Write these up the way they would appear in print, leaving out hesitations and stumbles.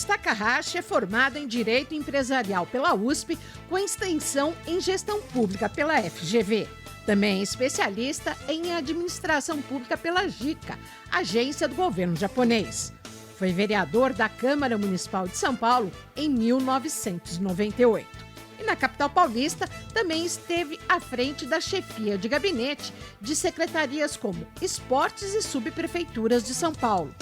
Carlos Takahashi é formado em Direito Empresarial pela USP, com extensão em Gestão Pública pela FGV. Também é especialista em Administração Pública pela JICA, agência do governo japonês. Foi vereador da Câmara Municipal de São Paulo em 1998. E na capital paulista também esteve à frente da chefia de gabinete de secretarias como Esportes e Subprefeituras de São Paulo,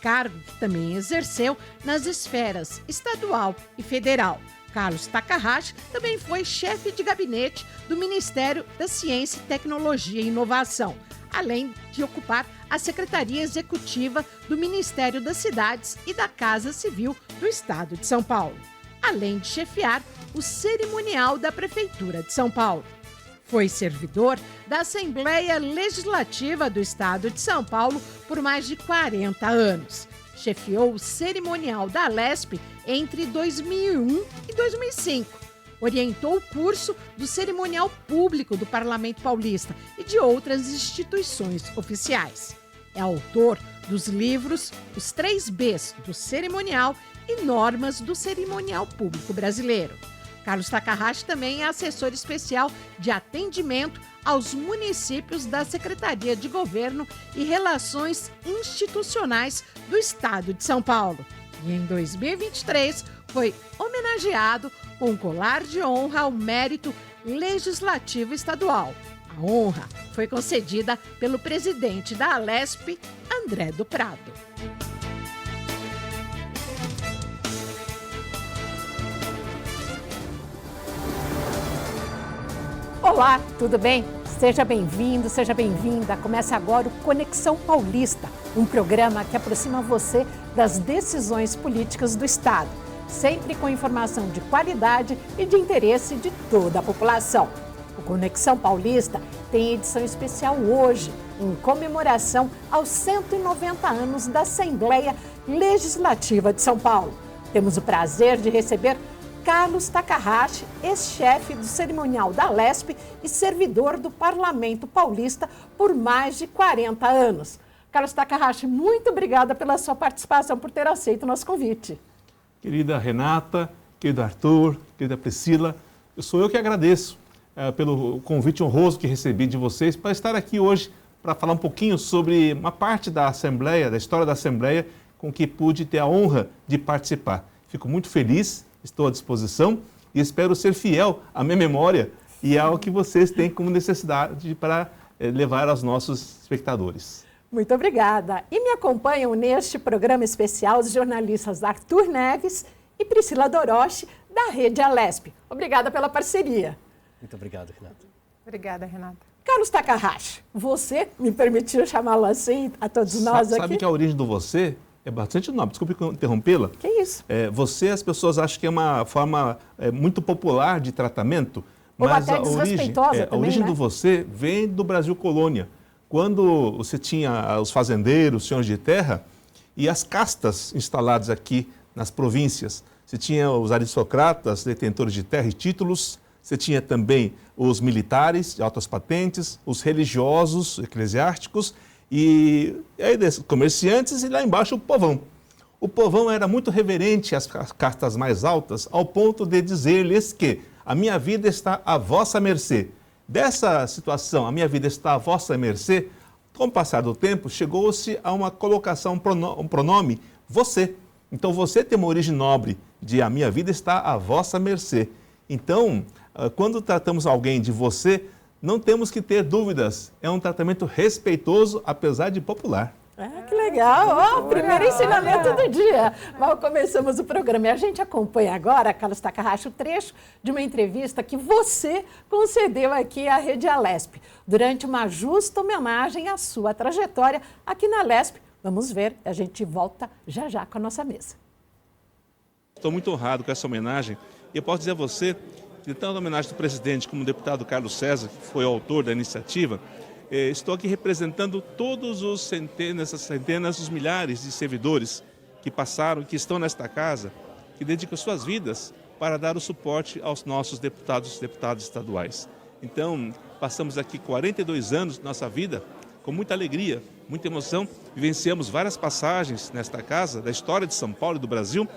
cargo que também exerceu nas esferas estadual e federal. Carlos Takahashi também foi chefe de gabinete do Ministério da Ciência, Tecnologia e Inovação, além de ocupar a Secretaria Executiva do Ministério das Cidades e da Casa Civil do Estado de São Paulo, além de chefiar o cerimonial da Prefeitura de São Paulo. Foi servidor da Assembleia Legislativa do Estado de São Paulo por mais de 40 anos. Chefiou o cerimonial da Alesp entre 2001 e 2005. Orientou o curso do cerimonial público do Parlamento Paulista e de outras instituições oficiais. É autor dos livros Os 3 Bs do Cerimonial e Normas do Cerimonial Público Brasileiro. Carlos Takahashi também é assessor especial de atendimento aos municípios da Secretaria de Governo e Relações Institucionais do Estado de São Paulo. E em 2023 foi homenageado com o colar de honra ao mérito legislativo estadual. A honra foi concedida pelo presidente da Alesp, André do Prado. Olá, tudo bem? Seja bem-vindo, seja bem-vinda. Começa agora o Conexão Paulista, um programa que aproxima você das decisões políticas do Estado, sempre com informação de qualidade e de interesse de toda a população. O Conexão Paulista tem edição especial hoje, em comemoração aos 190 anos da Assembleia Legislativa de São Paulo. Temos o prazer de receber Carlos Takahashi, ex-chefe do cerimonial da Alesp e servidor do Parlamento Paulista por mais de 40 anos. Carlos Takahashi, muito obrigada pela sua participação, por ter aceito o nosso convite. Querida Renata, querido Arthur, querida Priscila, sou eu que agradeço pelo convite honroso que recebi de vocês para estar aqui hoje para falar um pouquinho sobre uma parte da Assembleia, da história da Assembleia, com que pude ter a honra de participar. Fico muito feliz. Estou à disposição e espero ser fiel à minha memória e ao que vocês têm como necessidade para levar aos nossos espectadores. Muito obrigada. E me acompanham neste programa especial os jornalistas Arthur Neves e Priscila Doroshi, da Rede Alesp. Obrigada pela parceria. Muito obrigado, Renata. Obrigada, Renata. Carlos Takahashi, você me permitiu chamá-lo assim a todos nós aqui? Sabe que a origem do você é bastante nobre, desculpe interrompê-la. Que isso? Você, as pessoas acham que é uma forma muito popular de tratamento, ou mas até desrespeitosa a origem né? do você vem do Brasil colônia. Quando você tinha os fazendeiros, os senhores de terra e as castas instaladas aqui nas províncias. Você tinha os aristocratas, detentores de terra e títulos, você tinha também os militares de altas patentes, os religiosos, eclesiásticos, e aí comerciantes e lá embaixo o povão. O povão era muito reverente às castas mais altas, ao ponto de dizer-lhes que a minha vida está à vossa mercê. Dessa situação, a minha vida está à vossa mercê, com o passar do tempo, chegou-se a uma colocação, um pronome, você. Então você tem uma origem nobre de a minha vida está à vossa mercê. Então, quando tratamos alguém de você, não temos que ter dúvidas. É um tratamento respeitoso, apesar de popular. Que legal! Primeiro ensinamento do dia. Mal começamos o programa. E a gente acompanha agora, Carlos Takahashi, o trecho de uma entrevista que você concedeu aqui à Rede Alesp, durante uma justa homenagem à sua trajetória aqui na Alesp. Vamos ver, a gente volta já já com a nossa mesa. Estou muito honrado com essa homenagem. E eu posso dizer a você que, tanto a homenagem do presidente como do deputado Carlos César, que foi o autor da iniciativa, estou aqui representando todos os centenas, os milhares de servidores que passaram, que estão nesta casa, que dedicam suas vidas para dar o suporte aos nossos deputados estaduais. Então, passamos aqui 42 anos de nossa vida com muita alegria, muita emoção, vivenciamos várias passagens nesta casa, da história de São Paulo e do Brasil,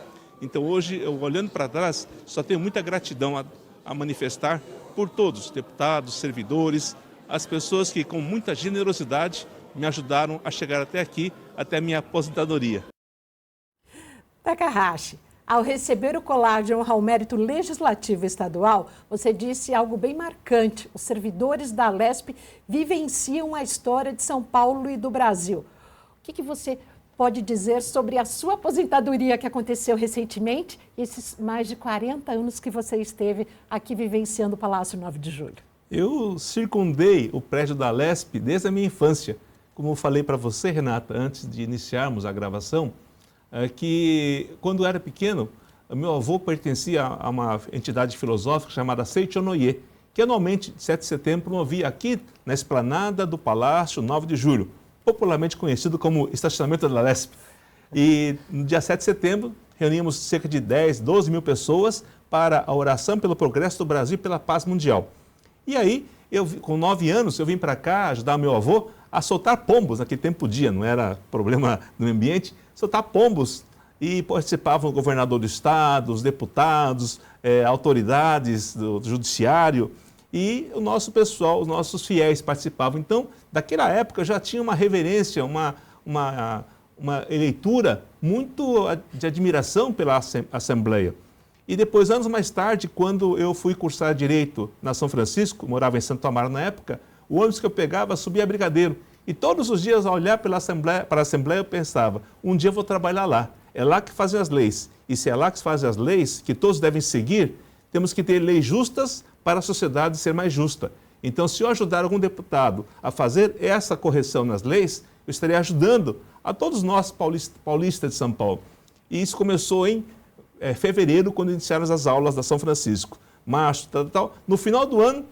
Então hoje, eu, olhando para trás, só tenho muita gratidão a manifestar por todos, deputados, servidores, as pessoas que com muita generosidade me ajudaram a chegar até aqui, até a minha aposentadoria. Takahashi, ao receber o colar de honra ao mérito legislativo estadual, você disse algo bem marcante. Os servidores da Alesp vivenciam a história de São Paulo e do Brasil. O que você pode dizer sobre a sua aposentadoria que aconteceu recentemente e esses mais de 40 anos que você esteve aqui vivenciando o Palácio 9 de Julho? Eu circundei o prédio da Alesp desde a minha infância. Como eu falei para você, Renata, antes de iniciarmos a gravação, que quando eu era pequeno, meu avô pertencia a uma entidade filosófica chamada Seichonoye, que anualmente, 7 de setembro, promovia aqui na esplanada do Palácio 9 de Julho, popularmente conhecido como Estacionamento da Alesp. E no dia 7 de setembro, reuníamos cerca de 10, 12 mil pessoas para a oração pelo progresso do Brasil e pela paz mundial. E aí, com 9 anos, eu vim para cá ajudar meu avô a soltar pombos. Naquele tempo podia, não era problema no ambiente, soltar pombos. E participavam o governador do estado, os deputados, autoridades do judiciário e o nosso pessoal, os nossos fiéis participavam. Então, daquela época já tinha uma reverência, uma eleitura muito de admiração pela Assembleia. E depois, anos mais tarde, quando eu fui cursar Direito na São Francisco, morava em Santo Amaro na época, o ônibus que eu pegava subia a Brigadeiro. E todos os dias, ao olhar para a Assembleia, eu pensava, um dia eu vou trabalhar lá. É lá que fazem as leis. E se é lá que se fazem as leis, que todos devem seguir, temos que ter leis justas para a sociedade ser mais justa. Então, se eu ajudar algum deputado a fazer essa correção nas leis, eu estarei ajudando a todos nós paulistas de São Paulo. E isso começou em fevereiro, quando iniciaram as aulas da São Francisco. Março, tal. No final do ano,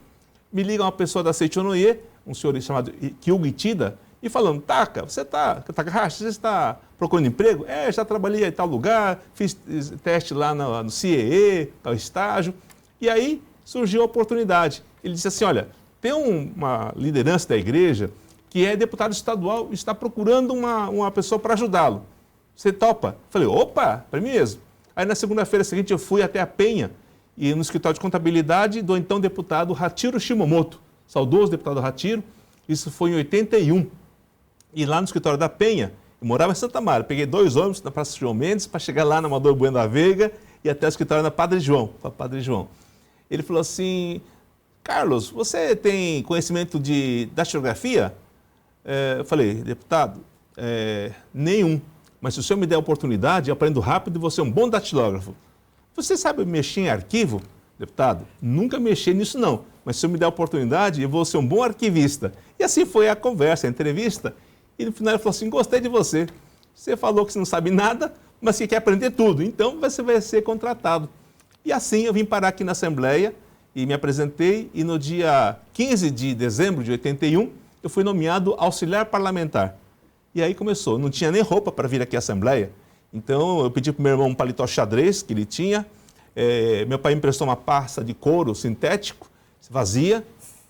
me liga uma pessoa da Seichonoye, um senhor chamado Kyugo Itida, e falando, Takahashi, você está procurando emprego? Já trabalhei em tal lugar, fiz teste lá no CIEE, tal estágio. E aí surgiu a oportunidade. Ele disse assim, olha, tem uma liderança da igreja que é deputado estadual e está procurando uma pessoa para ajudá-lo. Você topa? Falei, opa, para mim mesmo. Aí na segunda-feira seguinte eu fui até a Penha, e no escritório de contabilidade do então deputado Hachiro Shimomoto, saudoso deputado Hachiro, isso foi em 81. E lá no escritório da Penha, eu morava em Santa Maria, peguei 2 ônibus na Praça João Mendes para chegar lá na Amador Bueno da Veiga e até o escritório da Padre João. Ele falou assim, Carlos, você tem conhecimento de datilografia? Eu falei, deputado, nenhum. Mas se o senhor me der a oportunidade, eu aprendo rápido e vou ser um bom datilógrafo. Você sabe mexer em arquivo, deputado? Nunca mexi nisso não, mas se o senhor me der a oportunidade, eu vou ser um bom arquivista. E assim foi a conversa, a entrevista. E no final ele falou assim, gostei de você. Você falou que você não sabe nada, mas que quer aprender tudo, então você vai ser contratado. E assim eu vim parar aqui na Assembleia e me apresentei, e no dia 15 de dezembro de 81, eu fui nomeado auxiliar parlamentar. E aí começou, não tinha nem roupa para vir aqui à Assembleia. Então eu pedi para o meu irmão um paletó xadrez que ele tinha, meu pai me emprestou uma pasta de couro sintético, vazia,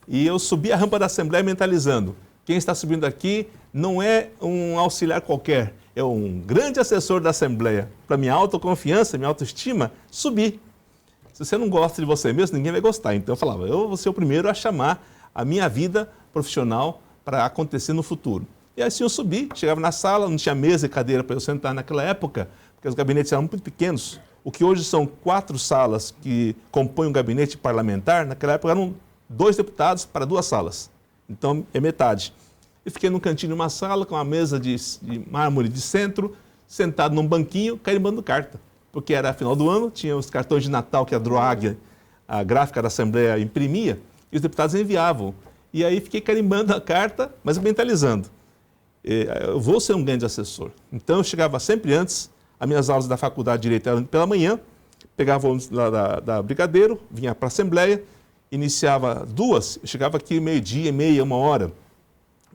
e eu subi a rampa da Assembleia mentalizando, quem está subindo aqui não é um auxiliar qualquer, é um grande assessor da Assembleia. Para minha autoconfiança, minha autoestima, subir. Se você não gosta de você mesmo, ninguém vai gostar. Então eu falava, eu vou ser o primeiro a chamar a minha vida profissional para acontecer no futuro. E assim eu subi, chegava na sala, não tinha mesa e cadeira para eu sentar naquela época, porque os gabinetes eram muito pequenos. O que hoje são 4 salas que compõem um gabinete parlamentar, naquela época eram 2 deputados para 2 salas. Então é metade. Eu fiquei num cantinho de uma sala com uma mesa de mármore de centro, sentado num banquinho, carimbando carta. Porque era final do ano, tinha os cartões de Natal que a Droag, a gráfica da Assembleia, imprimia, e os deputados enviavam. E aí fiquei carimbando a carta, mas mentalizando. Eu vou ser um grande assessor. Então eu chegava sempre antes, as minhas aulas da faculdade de Direito eram pela manhã, pegava o ônibus lá da Brigadeiro, vinha para a Assembleia, iniciava 2, eu chegava aqui meio-dia, meia, 1 hora.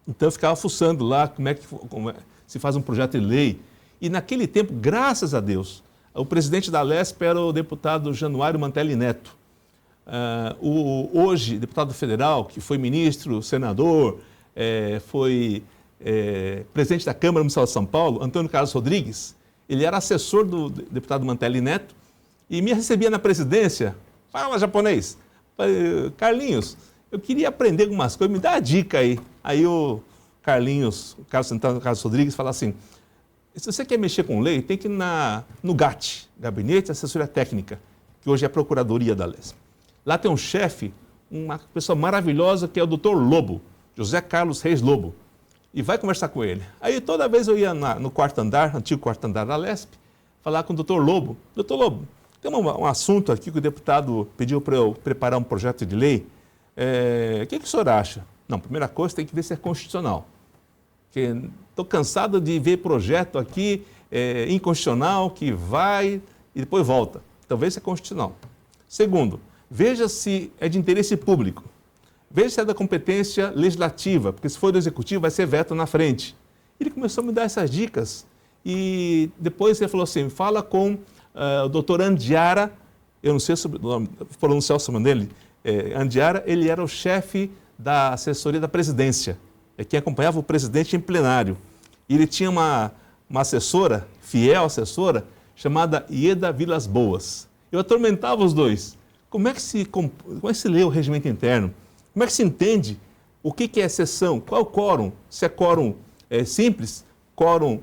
Então eu ficava fuçando lá como se faz um projeto de lei. E naquele tempo, graças a Deus, o presidente da Alesp era o deputado Januário Mantelli Neto. Hoje, deputado federal, que foi ministro, senador, foi presidente da Câmara Municipal de São Paulo, Antônio Carlos Rodrigues, Ele era assessor do deputado Mantelli Neto e me recebia na presidência. Fala, japonês. Falei, Carlinhos, eu queria aprender algumas coisas, me dá a dica aí. Aí o Carlinhos, o Carlos Santana, o Carlos Rodrigues, fala assim, se você quer mexer com lei, tem que ir no GAT, Gabinete de Assessoria Técnica, que hoje é a Procuradoria da LESP. Lá tem um chefe, uma pessoa maravilhosa, que é o Dr. Lobo, José Carlos Reis Lobo, e vai conversar com ele. Aí toda vez eu ia no quarto andar, antigo quarto andar da LESP, falar com o Dr. Lobo. Dr. Lobo, tem um assunto aqui que o deputado pediu para eu preparar um projeto de lei. O que o senhor acha? Não, primeira coisa, tem que ver se é constitucional. Estou cansado de ver projeto aqui inconstitucional que vai e depois volta. Então, veja se é constitucional. Segundo, veja se é de interesse público. Veja se é da competência legislativa, porque se for do executivo vai ser veto na frente. Ele começou a me dar essas dicas e depois ele falou assim, fala com o doutor Andiara, eu não sei pronunciar o nome dele, Andiara, ele era o chefe da assessoria da presidência, quem acompanhava o presidente em plenário. E ele tinha uma assessora, fiel assessora, chamada Ieda Vilas Boas. Eu atormentava os dois. Como é que se lê o regimento interno? Como é que se entende o que é sessão? Qual é o quórum? Se é quórum simples, quórum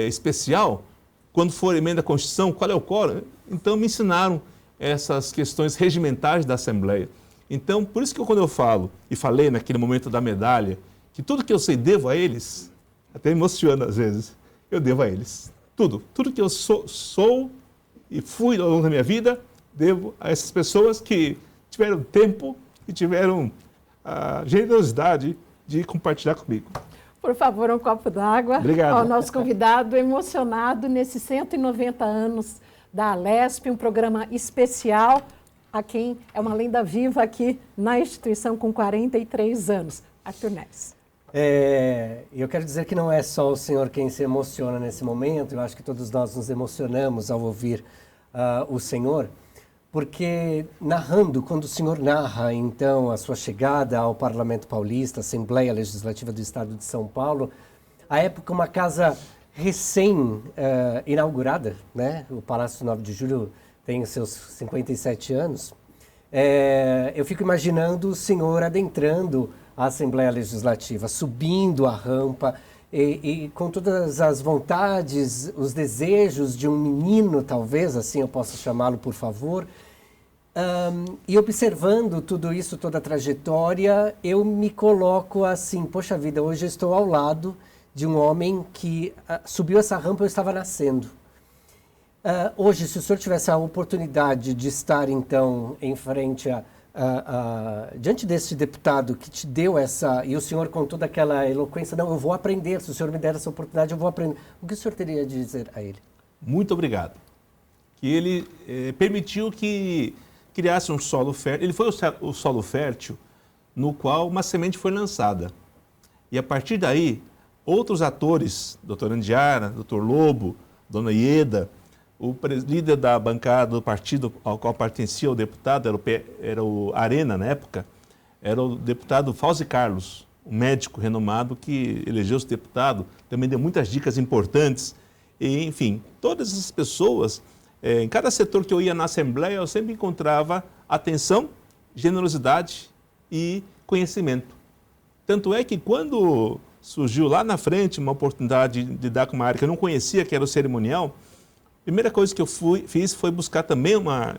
especial? Quando for emenda à Constituição, qual é o quórum? Então, me ensinaram essas questões regimentais da Assembleia. Então, por isso que quando eu falo, e falei naquele momento da medalha, que tudo que eu sei devo a eles, até emociona às vezes, eu devo a eles. Tudo que eu sou e fui ao longo da minha vida, devo a essas pessoas que tiveram tempo e tiveram a generosidade de compartilhar comigo. Por favor, um copo d'água. Obrigado. Ao nosso convidado, emocionado nesses 190 anos da Alesp, um programa especial a quem é uma lenda viva aqui na instituição com 43 anos. Arthur Neves. Eu quero dizer que não é só o senhor quem se emociona nesse momento, eu acho que todos nós nos emocionamos ao ouvir o senhor, porque quando o senhor narra, então, a sua chegada ao Parlamento Paulista, Assembleia Legislativa do Estado de São Paulo, à época uma casa recém-inaugurada, né? O Palácio 9 de Julho tem seus 57 anos, eu fico imaginando o senhor adentrando a Assembleia Legislativa, subindo a rampa e com todas as vontades, os desejos de um menino, talvez, assim eu possa chamá-lo, por favor. E observando tudo isso, toda a trajetória, eu me coloco assim, poxa vida, hoje eu estou ao lado de um homem que subiu essa rampa, eu estava nascendo. Hoje, se o senhor tivesse a oportunidade de estar, então, em frente diante desse deputado que te deu e o senhor com toda aquela eloquência, não, eu vou aprender, se o senhor me der essa oportunidade, eu vou aprender. O que o senhor teria a dizer a ele? Muito obrigado. Que ele permitiu que criasse um solo fértil. Ele foi o solo fértil no qual uma semente foi lançada. E a partir daí, outros atores, doutor Andiara, doutor Lobo, dona Ieda, o líder da bancada do partido ao qual pertencia o deputado, era o Arena na época, era o deputado Fauzi Carlos, um médico renomado que elegeu-se deputado, também deu muitas dicas importantes. E, enfim, todas essas pessoas, em cada setor que eu ia na Assembleia, eu sempre encontrava atenção, generosidade e conhecimento. Tanto é que quando surgiu lá na frente uma oportunidade de lidar com uma área que eu não conhecia, que era o cerimonial, a primeira coisa que eu fiz foi buscar também uma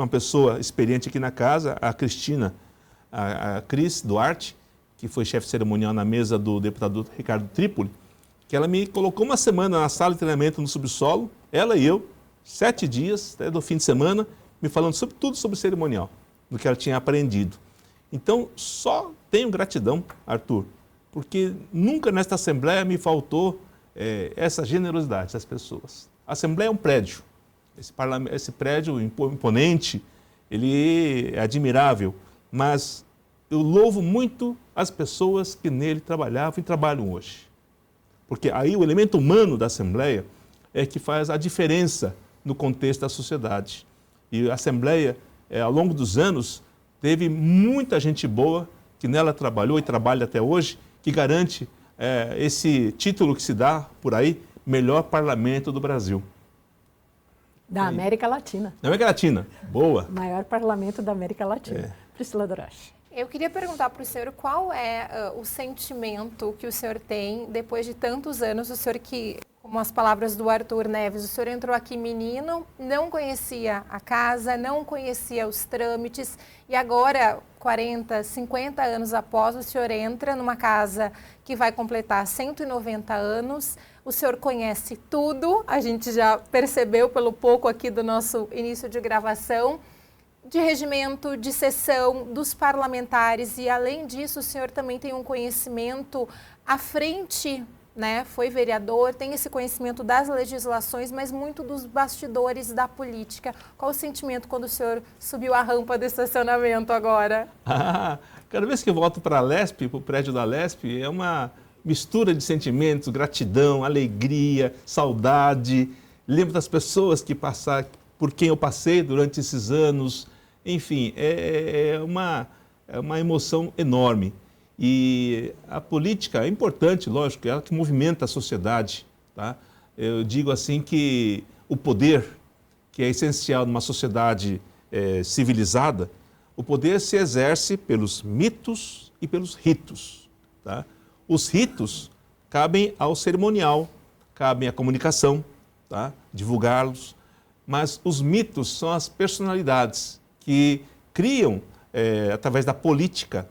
pessoa experiente aqui na casa, a Cristina, a Cris Duarte, que foi chefe cerimonial na mesa do deputado Ricardo Trípoli, que ela me colocou uma semana na sala de treinamento no subsolo, ela e eu, 7 dias, até do fim de semana, me falando tudo sobre cerimonial, do que ela tinha aprendido. Então, só tenho gratidão, Arthur, porque nunca nesta Assembleia me faltou essa generosidade das pessoas. A Assembleia é um prédio, esse prédio imponente, ele é admirável, mas eu louvo muito as pessoas que nele trabalhavam e trabalham hoje. Porque aí o elemento humano da Assembleia é que faz a diferença no contexto da sociedade. E a Assembleia, ao longo dos anos, teve muita gente boa que nela trabalhou e trabalha até hoje, que garante esse título que se dá por aí, melhor parlamento do Brasil. Da América Latina. Da América Latina, boa. Maior parlamento da América Latina. Priscila Doroche. Eu queria perguntar para o senhor qual é o sentimento que o senhor tem depois de tantos anos, o senhor que, como as palavras do Arthur Neves, o senhor entrou aqui menino, não conhecia a casa, não conhecia os trâmites e agora, 40, 50 anos após, o senhor entra numa casa que vai completar 190 anos, o senhor conhece tudo, a gente já percebeu pelo pouco aqui do nosso início de gravação, de regimento, de sessão, dos parlamentares e, além disso, o senhor também tem um conhecimento à frente, né? Foi vereador, tem esse conhecimento das legislações, mas muito dos bastidores da política. Qual o sentimento quando o senhor subiu a rampa do estacionamento agora? Cada vez que eu volto para a Lesp, para o prédio da Lesp, é uma mistura de sentimentos, gratidão, alegria, saudade. Lembro das pessoas que passaram, por quem eu passei durante esses anos. Enfim, é uma emoção enorme. E a política é importante, lógico, é ela que movimenta a sociedade. Tá? Eu digo assim que o poder, que é essencial numa sociedade civilizada, o poder se exerce pelos mitos e pelos ritos. Tá? Os ritos cabem ao cerimonial, cabem à comunicação, tá? Divulgá-los, mas os mitos são as personalidades que criam, através da política,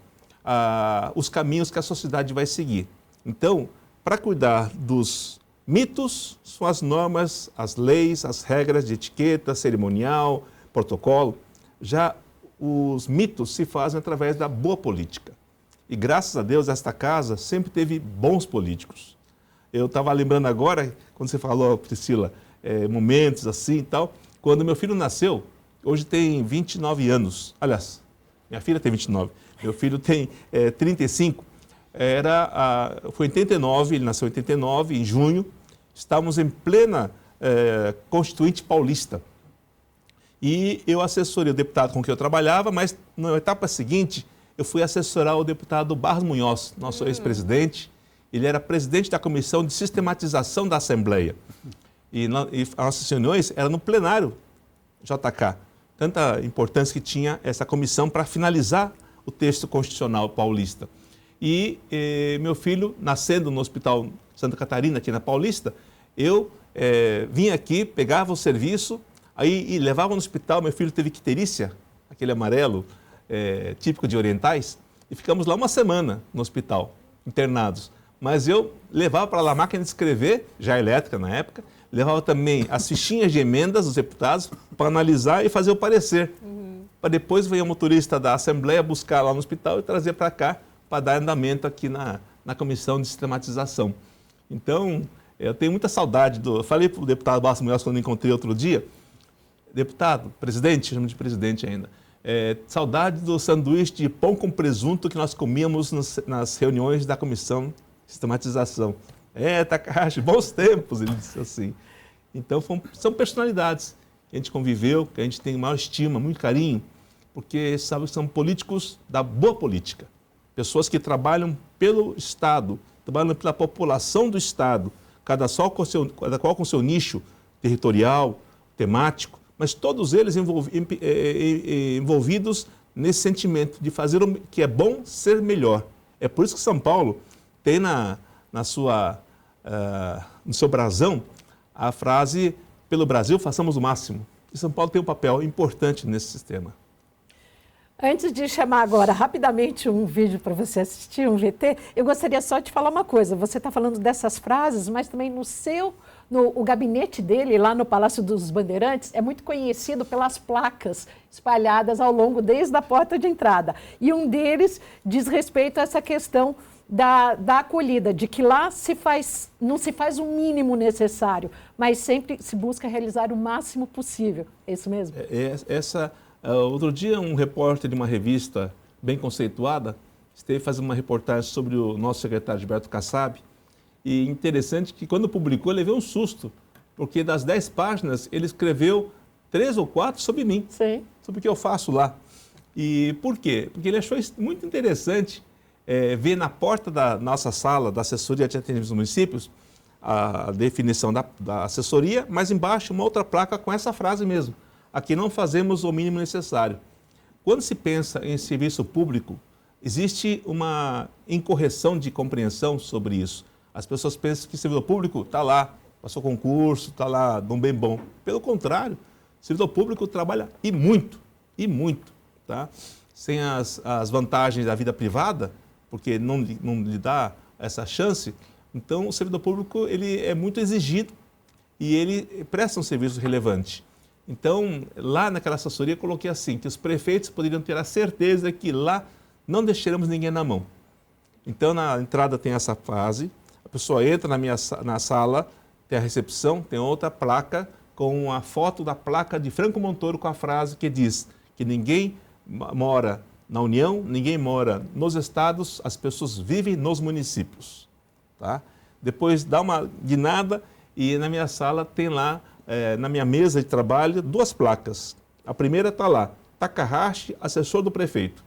os caminhos que a sociedade vai seguir. Então, para cuidar dos mitos, são as normas, as leis, as regras de etiqueta, cerimonial, protocolo. Já os mitos se fazem através da boa política. E graças a Deus, esta casa sempre teve bons políticos. Eu estava lembrando agora, quando você falou, Priscila, momentos assim e tal, quando meu filho nasceu, hoje tem 29 anos. Aliás, minha filha tem 29, meu filho tem 35. Foi em 89, ele nasceu em 89, em junho. Estávamos em plena Constituinte Paulista. E eu assessorei o deputado com quem eu trabalhava, mas na etapa seguinte, eu fui assessorar o deputado Barros Munhoz, nosso ex-presidente. Ele era presidente da Comissão de Sistematização da Assembleia. E as nossas reuniões eram no plenário JK. Tanta importância que tinha essa comissão para finalizar o texto constitucional paulista. E meu filho, nascendo no Hospital Santa Catarina, aqui na Paulista, eu vinha aqui, pegava o serviço, aí e levava no hospital. Meu filho teve icterícia, aquele amarelo, típico de orientais, e ficamos lá uma semana no hospital, internados. Mas eu levava para lá a máquina de escrever, já elétrica na época, levava também as fichinhas de emendas dos deputados para analisar e fazer o parecer. Para depois vir o motorista da Assembleia buscar lá no hospital e trazer para cá para dar andamento aqui na Comissão de Sistematização. Então, eu tenho muita saudade Eu falei para o deputado Barros Munhoz quando encontrei outro dia, deputado, presidente, chamo de presidente ainda, saudade do sanduíche de pão com presunto que nós comíamos nas reuniões da Comissão de Sistematização. Takahashi, bons tempos, ele disse assim. Então, são personalidades que a gente conviveu, que a gente tem maior estima, muito carinho, porque sabe que são políticos da boa política. Pessoas que trabalham pelo Estado, trabalham pela população do Estado, cada qual com seu nicho territorial, temático, mas todos eles envolvidos nesse sentimento de fazer o que é bom ser melhor. É por isso que São Paulo tem no seu brasão a frase: pelo Brasil façamos o máximo. E São Paulo tem um papel importante nesse sistema. Antes de chamar agora rapidamente um vídeo para você assistir, um VT, eu gostaria só de falar uma coisa. Você está falando dessas frases, mas também o gabinete dele, lá no Palácio dos Bandeirantes, é muito conhecido pelas placas espalhadas ao longo, desde a porta de entrada. E um deles diz respeito a essa questão da acolhida, de que lá não se faz o mínimo necessário, mas sempre se busca realizar o máximo possível. É isso mesmo? Outro dia, um repórter de uma revista bem conceituada esteve fazendo uma reportagem sobre o nosso secretário Gilberto Kassab, e interessante que quando publicou, ele levou um susto, porque das 10 páginas ele escreveu 3 ou 4 sobre mim, Sim. sobre o que eu faço lá. E por quê? Porque ele achou isso muito interessante ver na porta da nossa sala, da assessoria de atendimento dos municípios, a definição da assessoria, mas embaixo uma outra placa com essa frase mesmo. Aqui não fazemos o mínimo necessário. Quando se pensa em serviço público, existe uma incorreção de compreensão sobre isso. As pessoas pensam que o servidor público está lá, passou concurso, está lá, num bem bom. Pelo contrário, o servidor público trabalha e muito, tá? Sem as vantagens da vida privada, porque não lhe dá essa chance. Então, o servidor público ele é muito exigido e ele presta um serviço relevante. Então, lá naquela assessoria, eu coloquei assim, que os prefeitos poderiam ter a certeza que lá não deixaremos ninguém na mão. Então, na entrada tem essa frase, a pessoa entra na sala, tem a recepção, tem outra placa com a foto da placa de Franco Montoro com a frase que diz que ninguém mora na União, ninguém mora nos estados, as pessoas vivem nos municípios. Tá? Depois dá uma guinada e na minha sala tem lá, na minha mesa de trabalho, 2 placas. A primeira está lá, Takahashi, assessor do prefeito.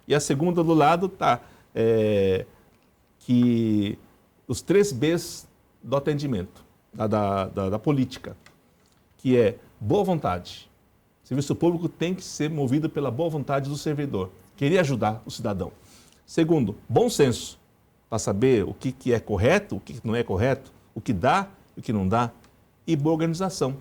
E a segunda do lado está que os 3 Bs do atendimento, da política, que é boa vontade. O serviço público tem que ser movido pela boa vontade do servidor, querer ajudar o cidadão. Segundo, bom senso, para saber o que é correto, o que não é correto, o que dá e o que não dá. E boa organização,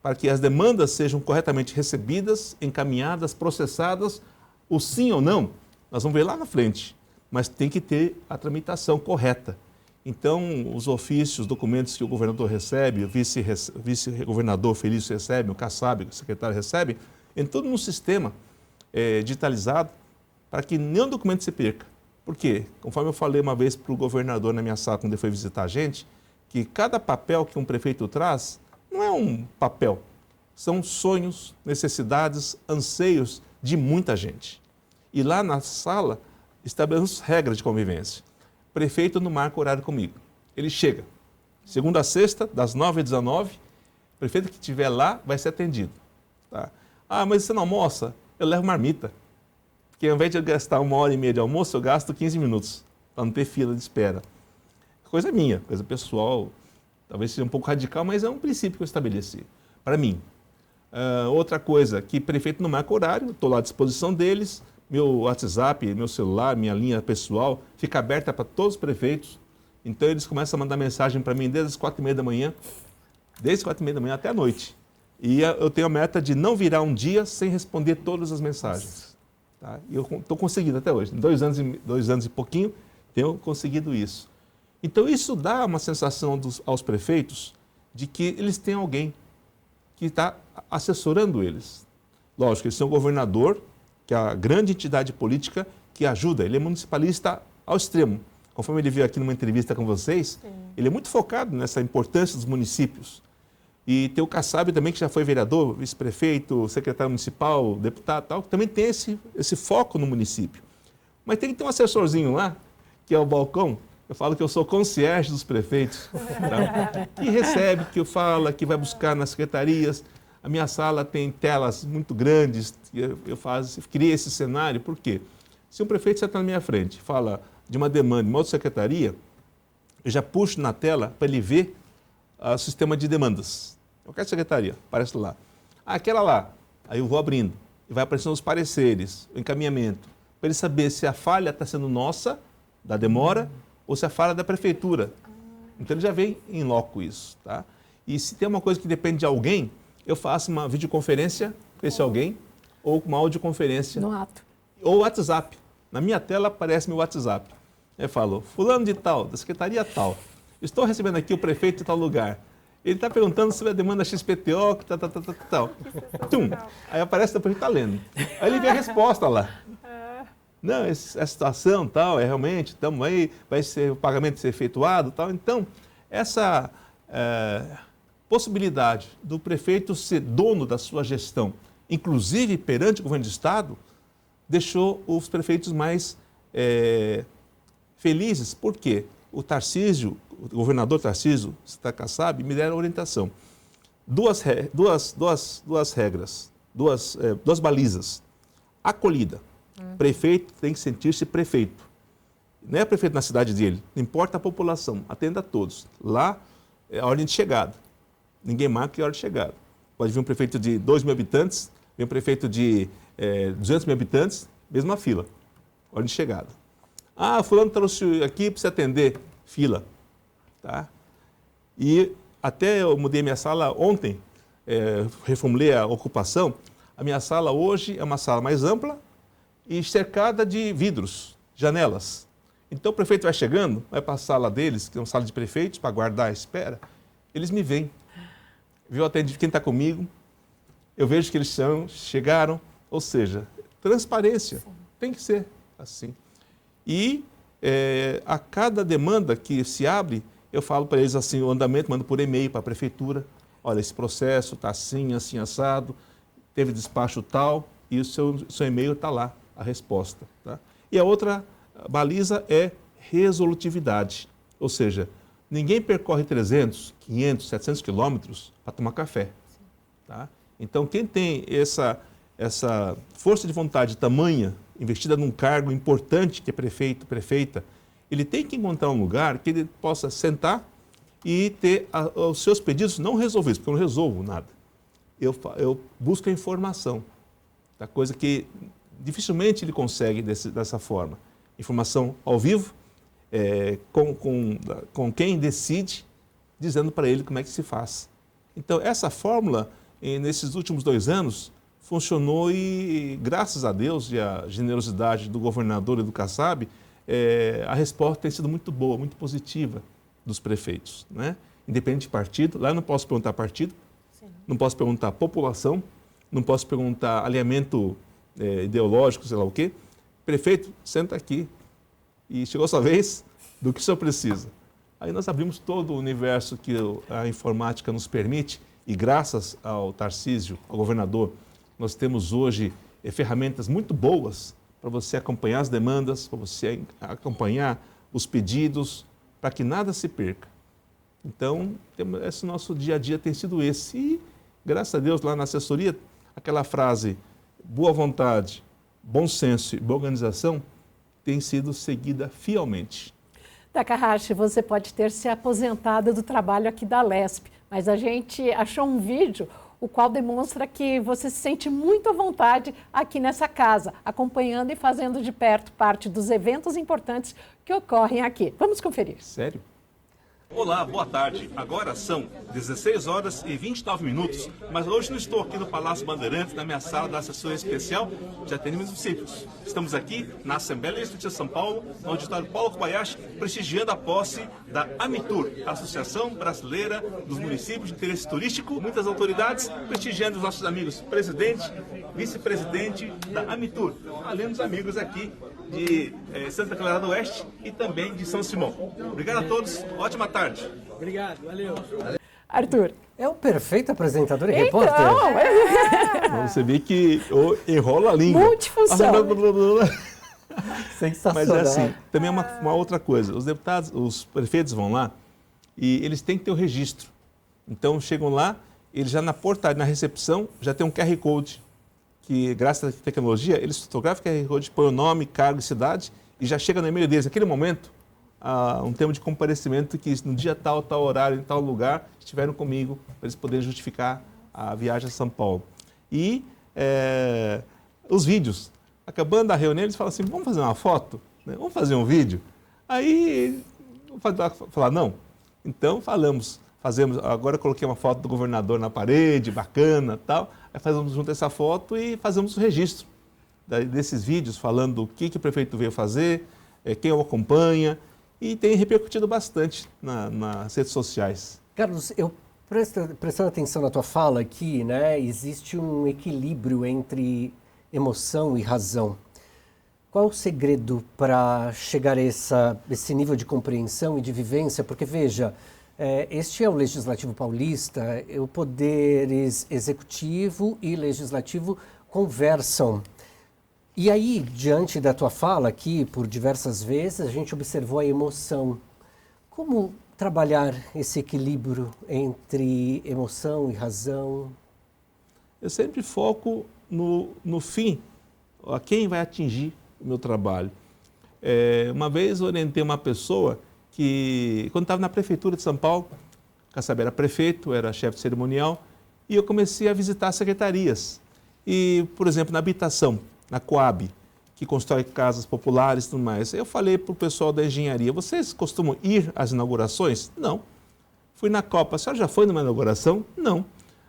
para que as demandas sejam corretamente recebidas, encaminhadas, processadas, o sim ou não, nós vamos ver lá na frente, mas tem que ter a tramitação correta. Então, os ofícios, os documentos que o governador recebe, o vice-governador Felício recebe, o Kassab, o secretário recebe, entrando num sistema digitalizado para que nenhum documento se perca. Por quê? Conforme eu falei uma vez para o governador na minha sala, quando ele foi visitar a gente, que cada papel que um prefeito traz não é um papel, são sonhos, necessidades, anseios de muita gente. E lá na sala, estabelecemos regras de convivência. O prefeito não marca horário comigo. Ele chega, segunda a sexta, das 9 às 19, o prefeito que estiver lá vai ser atendido. Tá? Ah, mas você não almoça? Eu levo marmita. Porque ao invés de eu gastar 1h30 de almoço, eu gasto 15 minutos, para não ter fila de espera. Coisa minha, coisa pessoal, talvez seja um pouco radical, mas é um princípio que eu estabeleci, para mim. Outra coisa, que prefeito não marca horário, estou lá à disposição deles, meu WhatsApp, meu celular, minha linha pessoal fica aberta para todos os prefeitos, então eles começam a mandar mensagem para mim desde as 4h30 da manhã, desde as 4h30 da manhã até a noite. E eu tenho a meta de não virar um dia sem responder todas as mensagens. Tá? E eu estou conseguindo até hoje, em 2 anos e pouquinho, tenho conseguido isso. Então, isso dá uma sensação aos prefeitos de que eles têm alguém que está assessorando eles. Lógico, eles têm um governador, que é a grande entidade política que ajuda. Ele é municipalista ao extremo. Conforme ele veio aqui numa entrevista com vocês, ele é muito focado nessa importância dos municípios. E tem o Kassab também, que já foi vereador, vice-prefeito, secretário municipal, deputado, tal, que também tem esse foco no município. Mas tem que ter um assessorzinho lá, que é o balcão. Eu falo que eu sou concierge dos prefeitos, tá? Que recebe, que fala, que vai buscar nas secretarias. A minha sala tem telas muito grandes, eu criei esse cenário, por quê? Se um prefeito está na minha frente, fala de uma demanda em uma outra secretaria, eu já puxo na tela para ele ver o sistema de demandas. Qualquer secretaria, aparece lá. Ah, aquela lá, aí eu vou abrindo, e vai aparecendo os pareceres, o encaminhamento, para ele saber se a falha está sendo nossa, da demora, ou se a falha é da prefeitura. Então ele já vem em loco isso. Tá? E se tem uma coisa que depende de alguém, eu faço uma videoconferência com esse alguém, ou uma audioconferência. No ato. Ou WhatsApp. Na minha tela aparece meu WhatsApp. Eu falo, fulano de tal, da secretaria tal, estou recebendo aqui o prefeito de tal lugar. Ele está perguntando sobre a demanda XPTO, tal. Tum. Aí aparece, depois ele está lendo. Aí ele vê a resposta lá. Não, essa situação, tal, realmente, estamos aí, vai ser o pagamento ser efetuado, tal. Então, essa possibilidade do prefeito ser dono da sua gestão, inclusive perante o governo de Estado, deixou os prefeitos mais felizes. Por quê? O Tarcísio, o governador Tarcísio Kassab, me deram orientação. Duas regras, duas balizas. Acolhida. Prefeito tem que sentir-se prefeito. Não é prefeito na cidade dele, não importa a população, atenda a todos. Lá é a ordem de chegada. Ninguém marca a hora de chegada. Pode vir um prefeito de 2 mil habitantes, vem um prefeito de 200 mil habitantes, mesma fila, ordem de chegada. Ah, fulano trouxe aqui para você atender, fila. Tá? E até eu mudei minha sala ontem, reformulei a ocupação. A minha sala hoje é uma sala mais ampla e cercada de vidros, janelas. Então o prefeito vai chegando, vai para a sala deles, que é uma sala de prefeitos, para aguardar a espera, eles me veem. Viu até quem está comigo, eu vejo que eles chegaram, ou seja, transparência, tem que ser assim. E a cada demanda que se abre, eu falo para eles assim, o andamento, mando por e-mail para a prefeitura, olha, esse processo está assim, assim, assado, teve despacho tal, e o seu e-mail está lá, a resposta. Tá? E a outra baliza é resolutividade, ou seja, ninguém percorre 300, 500, 700 quilômetros para tomar café. Tá? Então, quem tem essa força de vontade tamanha, investida num cargo importante que é prefeito, prefeita, ele tem que encontrar um lugar que ele possa sentar e ter os seus pedidos não resolvidos, porque eu não resolvo nada. Eu busco a informação, tá? Coisa que dificilmente ele consegue dessa forma. Informação ao vivo, com quem decide, dizendo para ele como é que se faz. Então, essa fórmula, nesses últimos 2 anos, funcionou e, graças a Deus e à generosidade do governador e do Kassab, a resposta tem sido muito boa, muito positiva dos prefeitos, né? Independente de partido. Lá eu não posso perguntar partido, sim, não posso perguntar população, não posso perguntar alinhamento ideológico, sei lá o quê. Prefeito, senta aqui e chegou a sua vez, do que o senhor precisa. Aí nós abrimos todo o universo que a informática nos permite e graças ao Tarcísio, ao governador, nós temos hoje ferramentas muito boas para você acompanhar as demandas, para você acompanhar os pedidos, para que nada se perca. Então, esse nosso dia a dia tem sido esse. E, graças a Deus, lá na assessoria, aquela frase, boa vontade, bom senso e boa organização, tem sido seguida fielmente. Takahashi, você pode ter se aposentado do trabalho aqui da Lesp, mas a gente achou um vídeo o qual demonstra que você se sente muito à vontade aqui nessa casa, acompanhando e fazendo de perto parte dos eventos importantes que ocorrem aqui. Vamos conferir. Sério? Olá, boa tarde. Agora são 16 horas e 29 minutos, mas hoje não estou aqui no Palácio Bandeirantes, na minha sala da assessoria especial de atendimento aos municípios. Estamos aqui na Assembleia Legislativa de São Paulo, no auditório Paulo Kobayashi, prestigiando a posse da AMITUR, a Associação Brasileira dos Municípios de Interesse Turístico. Muitas autoridades prestigiando os nossos amigos presidente, vice-presidente da AMITUR, além dos amigos aqui de Santa Clara do Oeste e também de São Simão. Obrigado a todos, ótima tarde. Obrigado, valeu. Arthur. É um perfeito apresentador e repórter. Você vê que enrola a língua. Multifunção. Sensacional. Mas é assim, também é uma outra coisa. Os deputados, os prefeitos vão lá e eles têm que ter o registro. Então, chegam lá, eles já na portaria, na recepção, já tem um QR Code, que graças à tecnologia, eles fotografam o QR Code, põem o nome, cargo e cidade e já chega no e-mail deles. Naquele momento, um termo de comparecimento que no dia tal, tal horário, em tal lugar, estiveram comigo, para eles poderem justificar a viagem a São Paulo. E os vídeos. Acabando a reunião, eles falam assim, vamos fazer uma foto? Né? Vamos fazer um vídeo? Aí, falar, não. Então, fazemos, agora eu coloquei uma foto do governador na parede, bacana, tal. Aí fazemos junto essa foto e fazemos o registro desses vídeos, falando o que o prefeito veio fazer, quem o acompanha, e tem repercutido bastante nas redes sociais. Carlos, eu prestando atenção na tua fala aqui, né, existe um equilíbrio entre emoção e razão. Qual o segredo para chegar a esse nível de compreensão e de vivência? Porque, veja, este é o Legislativo Paulista, o poder executivo e legislativo conversam. E aí, diante da tua fala aqui, por diversas vezes, a gente observou a emoção. Como trabalhar esse equilíbrio entre emoção e razão? Eu sempre foco no fim, a quem vai atingir o meu trabalho. Uma vez eu orientei uma pessoa que, quando estava na prefeitura de São Paulo, Kassab era prefeito, era chefe de cerimonial, e eu comecei a visitar secretarias. E, por exemplo, na habitação, na Coab, que constrói casas populares e tudo mais, eu falei para o pessoal da engenharia, vocês costumam ir às inaugurações? Não. Fui na Copa, a senhora já foi numa inauguração? Não.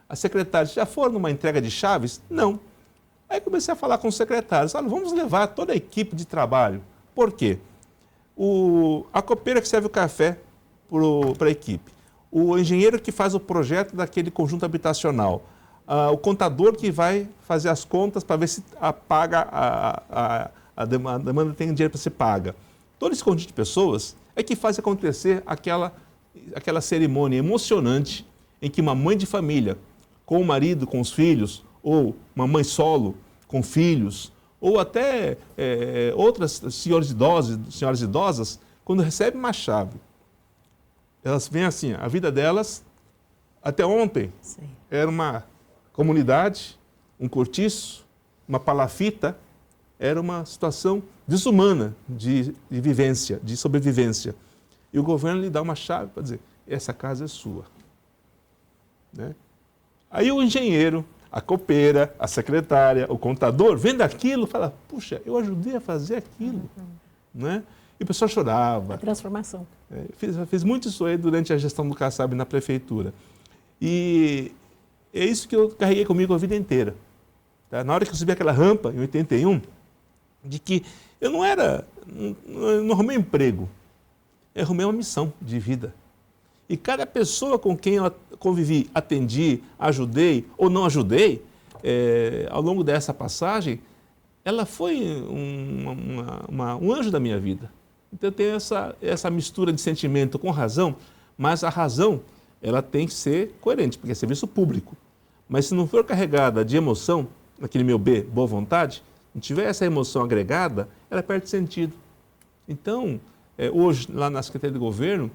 As secretárias já foram numa entrega de chaves? Não. Aí comecei a falar com os secretários, olha, vamos levar toda a equipe de trabalho. Por quê? A copeira que serve o café para a equipe, o engenheiro que faz o projeto daquele conjunto habitacional, o contador que vai fazer as contas para ver se a demanda tem dinheiro para ser paga. Todo esse conjunto de pessoas é que faz acontecer aquela cerimônia emocionante em que uma mãe de família, com o marido, com os filhos, ou uma mãe solo, com filhos, ou até outras senhoras idosas, quando recebem uma chave, elas veem assim, a vida delas, até ontem, sim, era uma comunidade, um cortiço, uma palafita, era uma situação desumana de vivência, de sobrevivência. E o governo lhe dá uma chave para dizer, essa casa é sua. Né? Aí o engenheiro, a copeira, a secretária, o contador, vendo aquilo, fala, puxa, eu ajudei a fazer aquilo. Né? E o pessoal chorava. A transformação. Fiz muito isso aí durante a gestão do Kassab na prefeitura. E é isso que eu carreguei comigo a vida inteira. Tá? Na hora que eu subi aquela rampa, em 81, de que eu não arrumei um emprego, eu arrumei uma missão de vida. E cada pessoa com quem eu convivi, atendi, ajudei ou não ajudei, ao longo dessa passagem, ela foi um anjo da minha vida. Então eu tenho essa mistura de sentimento com razão, mas a razão ela tem que ser coerente, porque é serviço público. Mas se não for carregada de emoção, naquele meu boa vontade, não tiver essa emoção agregada, ela perde sentido. Então, hoje, lá na Secretaria de Governo,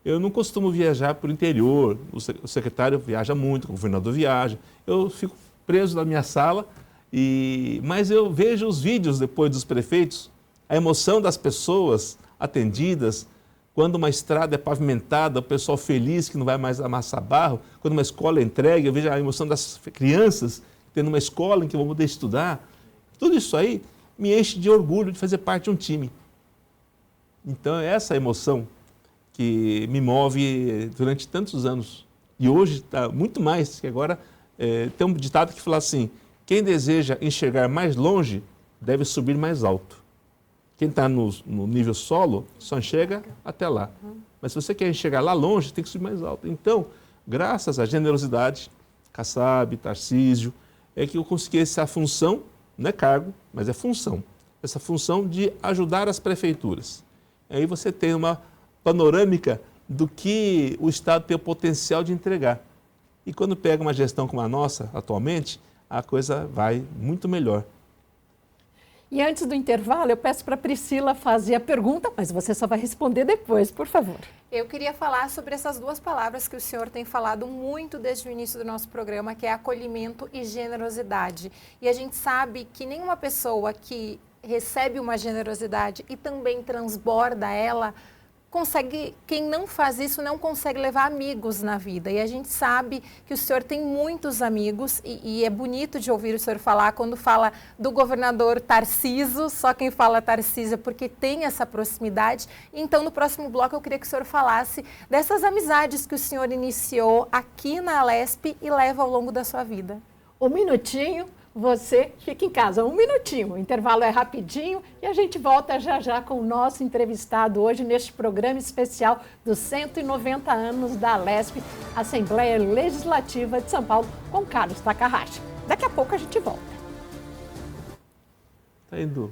eu não costumo viajar para o interior, o secretário viaja muito, o governador viaja, eu fico preso na minha sala, mas eu vejo os vídeos depois dos prefeitos, a emoção das pessoas atendidas, quando uma estrada é pavimentada, o pessoal feliz que não vai mais amassar barro, quando uma escola é entregue, eu vejo a emoção das crianças tendo uma escola em que vão poder estudar. Tudo isso aí me enche de orgulho de fazer parte de um time. Então, é essa emoção que me move durante tantos anos. E hoje está muito mais, que agora tem um ditado que fala assim, quem deseja enxergar mais longe deve subir mais alto. Quem está no nível solo só enxerga até lá. Mas se você quer enxergar lá longe, tem que subir mais alto. Então, graças à generosidade, Kassab, Tarcísio, é que eu consegui essa função, não é cargo, mas é função. Essa função de ajudar as prefeituras. Aí você tem uma panorâmica do que o Estado tem o potencial de entregar. E quando pega uma gestão como a nossa, atualmente, a coisa vai muito melhor. E antes do intervalo, eu peço para a Priscila fazer a pergunta, mas você só vai responder depois, por favor. Eu queria falar sobre essas duas palavras que o senhor tem falado muito desde o início do nosso programa, que é acolhimento e generosidade. E a gente sabe que nenhuma pessoa que recebe uma generosidade e também transborda ela, quem não faz isso não consegue levar amigos na vida. E a gente sabe que o senhor tem muitos amigos e é bonito de ouvir o senhor falar quando fala do governador Tarcísio, só quem fala Tarcísio é porque tem essa proximidade. Então, no próximo bloco, eu queria que o senhor falasse dessas amizades que o senhor iniciou aqui na Alesp e leva ao longo da sua vida. Um minutinho. Você fica em casa, um minutinho, o intervalo é rapidinho e a gente volta já já com o nosso entrevistado hoje neste programa especial dos 190 anos da Alesp, Assembleia Legislativa de São Paulo, com Carlos Takahashi. Daqui a pouco a gente volta. Tá indo.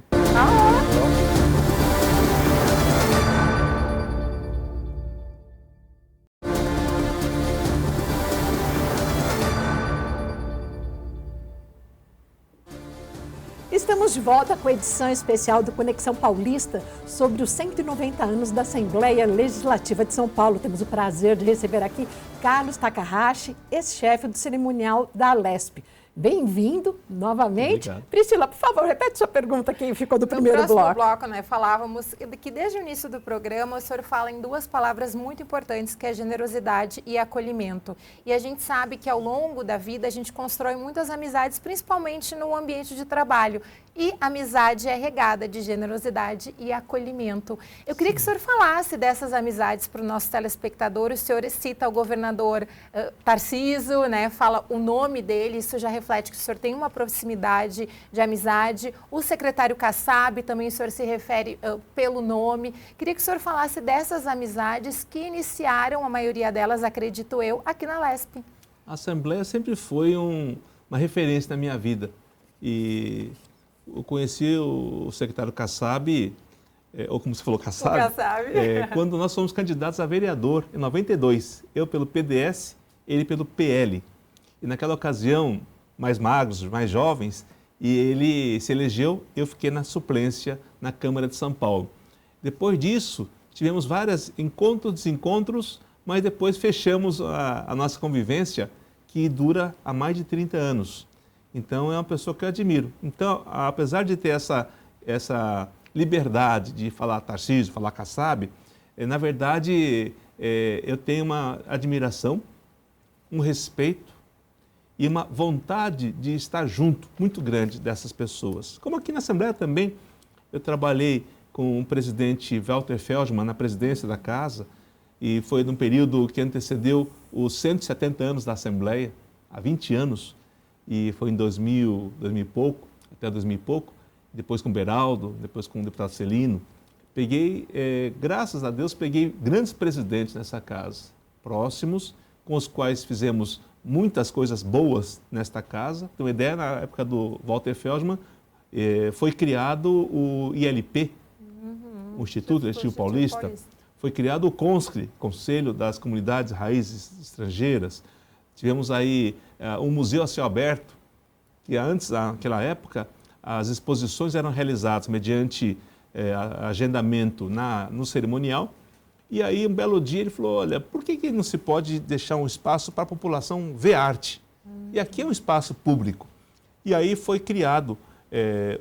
Estamos de volta com a edição especial do Conexão Paulista sobre os 190 anos da Assembleia Legislativa de São Paulo. Temos o prazer de receber aqui Carlos Takahashi, ex-chefe do cerimonial da Alesp. Bem-vindo novamente. Obrigado. Priscila, por favor, repete sua pergunta que ficou do primeiro No próximo bloco. bloco, né, falávamos que desde o início do programa o senhor fala em duas palavras muito importantes, que é generosidade e acolhimento. E a gente sabe que ao longo da vida a gente constrói muitas amizades, principalmente no ambiente de trabalho. E amizade é regada de generosidade e acolhimento. Eu queria que o senhor falasse dessas amizades para o nosso telespectador. O senhor cita o governador Tarcísio, né, fala o nome dele, isso já reflete que o senhor tem uma proximidade de amizade. O secretário Kassab, também o senhor se refere pelo nome. Queria que o senhor falasse dessas amizades que iniciaram, a maioria delas, acredito eu, aqui na LESP. A Assembleia sempre foi uma referência na minha vida. E eu conheci o secretário Kassab, ou como você falou, Kassab, quando nós fomos candidatos a vereador, em 92. Eu pelo PDS, ele pelo PL. E naquela ocasião, mais magros, mais jovens, e ele se elegeu, eu fiquei na suplência na Câmara de São Paulo. Depois disso, tivemos vários encontros, desencontros, mas depois fechamos a nossa convivência, que dura há mais de 30 anos. Então, é uma pessoa que eu admiro. Então, apesar de ter essa liberdade de falar Tarcísio, falar Kassab, na verdade, eu tenho uma admiração, um respeito e uma vontade de estar junto muito grande dessas pessoas. Como aqui na Assembleia também, eu trabalhei com o presidente Walter Feldman na presidência da Casa, e foi num período que antecedeu os 170 anos da Assembleia, há 20 anos, e foi em 2000 e pouco, até 2000 e pouco, depois com o Beraldo, depois com o deputado Celino. Peguei, graças a Deus, peguei grandes presidentes nessa casa, próximos, com os quais fizemos muitas coisas boas nesta casa. Tem uma ideia, na época do Walter Feldman, foi criado o ILP, o Instituto Legislativo Paulista. Foi criado o CONSCRE, Conselho das Comunidades Raízes Estrangeiras. Tivemos aí um museu a céu aberto, que antes, naquela época, as exposições eram realizadas mediante agendamento no cerimonial. E aí, um belo dia, ele falou, olha, por que não se pode deixar um espaço para a população ver arte? E aqui é um espaço público. E aí foi criado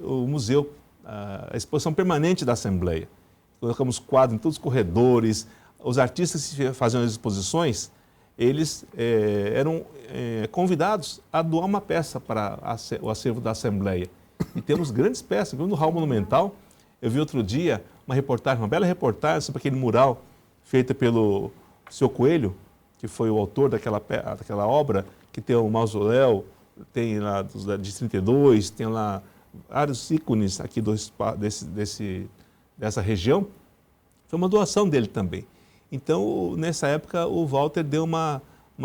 o museu, a exposição permanente da Assembleia. Colocamos quadros em todos os corredores. Os artistas que faziam as exposições, eles eram convidados a doar uma peça para o acervo da Assembleia. E temos grandes peças. No Hall Monumental, eu vi outro dia uma reportagem, uma bela reportagem sobre aquele mural feito pelo Seu Coelho, que foi o autor daquela obra, que tem o mausoléu, tem lá de 32, tem lá vários ícones aqui dessa região. Foi uma doação dele também. Então, nessa época, o Walter deu uma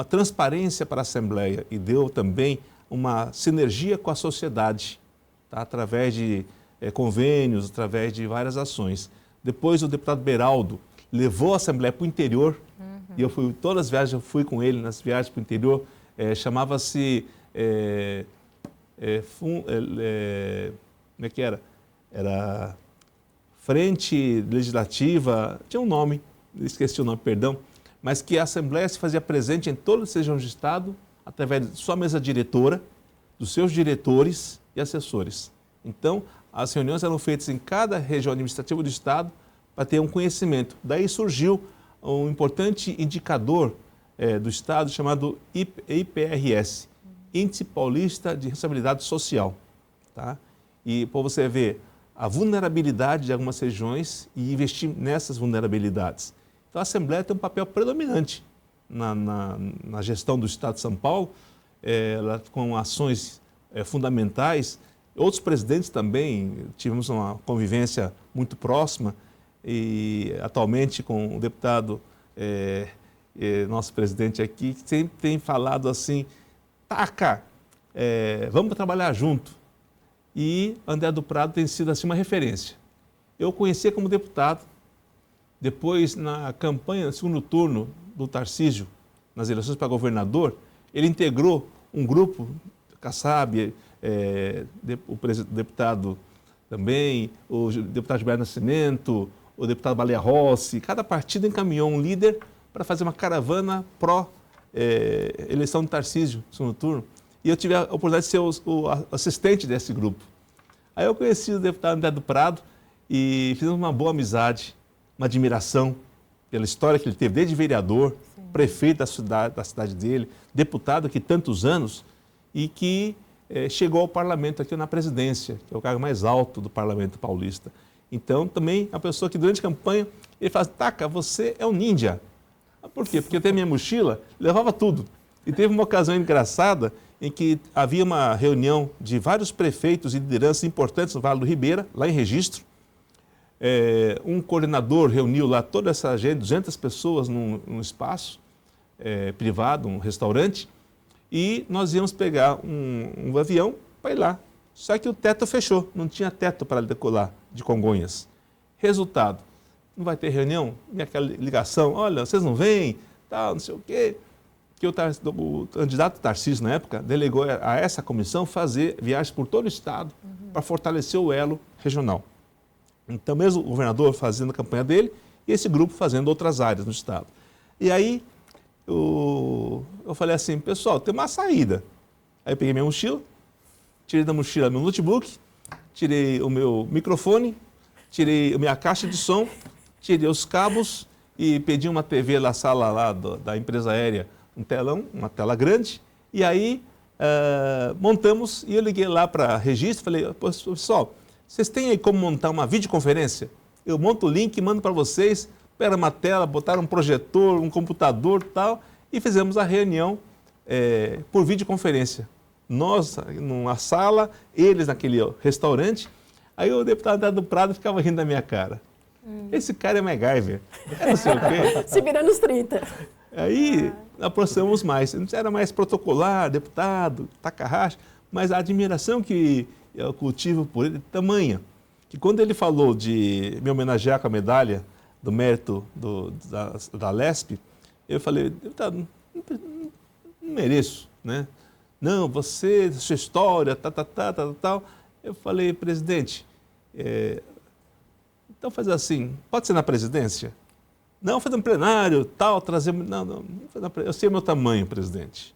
transparência para a Assembleia e deu também uma sinergia com a sociedade, tá? Através de convênios, através de várias ações. Depois, o deputado Beraldo levou a Assembleia para o interior, e eu fui, todas as viagens eu fui com ele, nas viagens para o interior, chamava-se, como é que era? Era Frente Legislativa, tinha um nome, esqueci o nome, perdão, mas que a Assembleia se fazia presente em todas as regiões do Estado, através de sua mesa diretora, dos seus diretores e assessores. Então, as reuniões eram feitas em cada região administrativa do Estado para ter um conhecimento. Daí surgiu um importante indicador do Estado chamado IPRS, Índice Paulista de Responsabilidade Social. Tá? E para você ver a vulnerabilidade de algumas regiões e investir nessas vulnerabilidades. Então, a Assembleia tem um papel predominante na gestão do Estado de São Paulo, com ações fundamentais. Outros presidentes também, tivemos uma convivência muito próxima, e atualmente com o deputado, nosso presidente aqui, que sempre tem falado assim, taca, vamos trabalhar junto. E André do Prado tem sido assim uma referência. Eu o conheci como deputado, depois na campanha, no segundo turno do Tarcísio, nas eleições para governador, ele integrou um grupo, Kassab, o deputado também, o deputado Gilberto Nascimento, o deputado Baleia Rossi, cada partido encaminhou um líder para fazer uma caravana pró-eleição do Tarcísio, no segundo turno. e eu tive a oportunidade de ser o assistente desse grupo. Aí eu conheci o deputado André do Prado e fizemos uma boa amizade, uma admiração pela história que ele teve, desde vereador, prefeito da cidade dele, deputado aqui tantos anos, e que chegou ao parlamento aqui na presidência, que é o cargo mais alto do parlamento paulista. Então, também, a pessoa que durante a campanha, ele fala, Taca, você é um ninja. Por quê? Porque eu tenho minha mochila, levava tudo. E teve uma ocasião engraçada em que havia uma reunião de vários prefeitos e lideranças importantes no Vale do Ribeira, lá em Registro. Um coordenador reuniu lá toda essa gente, 200 pessoas num espaço privado, um restaurante, e nós íamos pegar um avião para ir lá. Só que o teto fechou, não tinha teto para decolar de Congonhas. Resultado, não vai ter reunião? E aquela ligação, olha, vocês não vêm, tal, não sei o quê. Que o candidato Tarcísio, na época, delegou a essa comissão fazer viagens por todo o estado para fortalecer o elo regional. Então, mesmo o governador fazendo a campanha dele e esse grupo fazendo outras áreas no estado. E aí, eu falei assim, pessoal, tem uma saída. Aí eu peguei minha mochila, tirei da mochila meu notebook, tirei o meu microfone, tirei a minha caixa de som, tirei os cabos e pedi uma TV na sala lá da empresa aérea, um telão, uma tela grande, e aí montamos e eu liguei lá para registro, falei, pessoal, vocês têm aí como montar uma videoconferência? Eu monto o link, mando para vocês, pega uma tela, botaram um projetor, um computador e tal, e fizemos a reunião por videoconferência. Nós numa sala, eles naquele restaurante, aí o deputado André do Prado ficava rindo da minha cara. Esse cara é MacGyver, não sei o quê. Se virando nos 30. Aí aproximamos mais, não era mais protocolar, deputado, tacarracha, mas a admiração que eu cultivo por ele é tamanha, que quando ele falou de me homenagear com a medalha do mérito da LESP, eu falei, deputado, não mereço, né? Não, você, sua história, tal. Eu falei, presidente, então faz assim, pode ser na presidência? Não, fazer um plenário, tal, trazer... Não, eu sei o meu tamanho, presidente.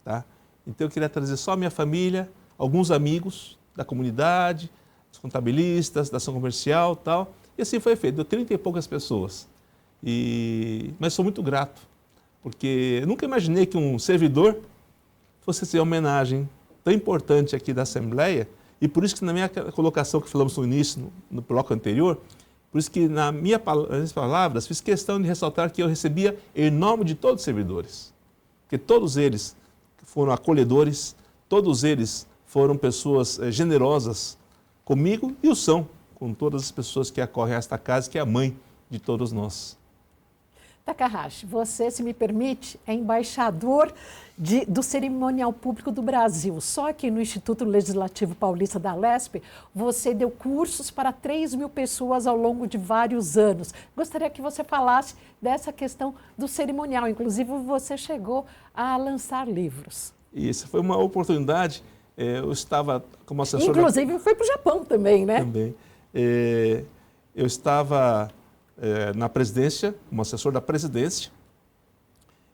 Tá? Então eu queria trazer só a minha família, alguns amigos da comunidade, os contabilistas, da ação comercial, tal. E assim foi feito, deu 30 e poucas pessoas. Mas sou muito grato, porque eu nunca imaginei que um servidor fosse ser homenagem tão importante aqui da Assembleia, e por isso que na minha colocação que falamos no início, no bloco anterior, por isso que nas minhas palavras fiz questão de ressaltar que eu recebia em nome de todos os servidores, porque todos eles foram acolhedores, todos eles foram pessoas generosas comigo e o são, com todas as pessoas que acorrem a esta casa, que é a mãe de todos nós. Takahashi, você, se me permite, é embaixador do Cerimonial Público do Brasil. Só aqui no Instituto Legislativo Paulista da LESP, você deu cursos para 3.000 pessoas ao longo de vários anos. Gostaria que você falasse dessa questão do cerimonial. Inclusive, você chegou a lançar livros. Isso, foi uma oportunidade. Eu estava como assessor... Inclusive, foi para o Japão também, né? Também. Eu estava... na presidência, como assessor da presidência.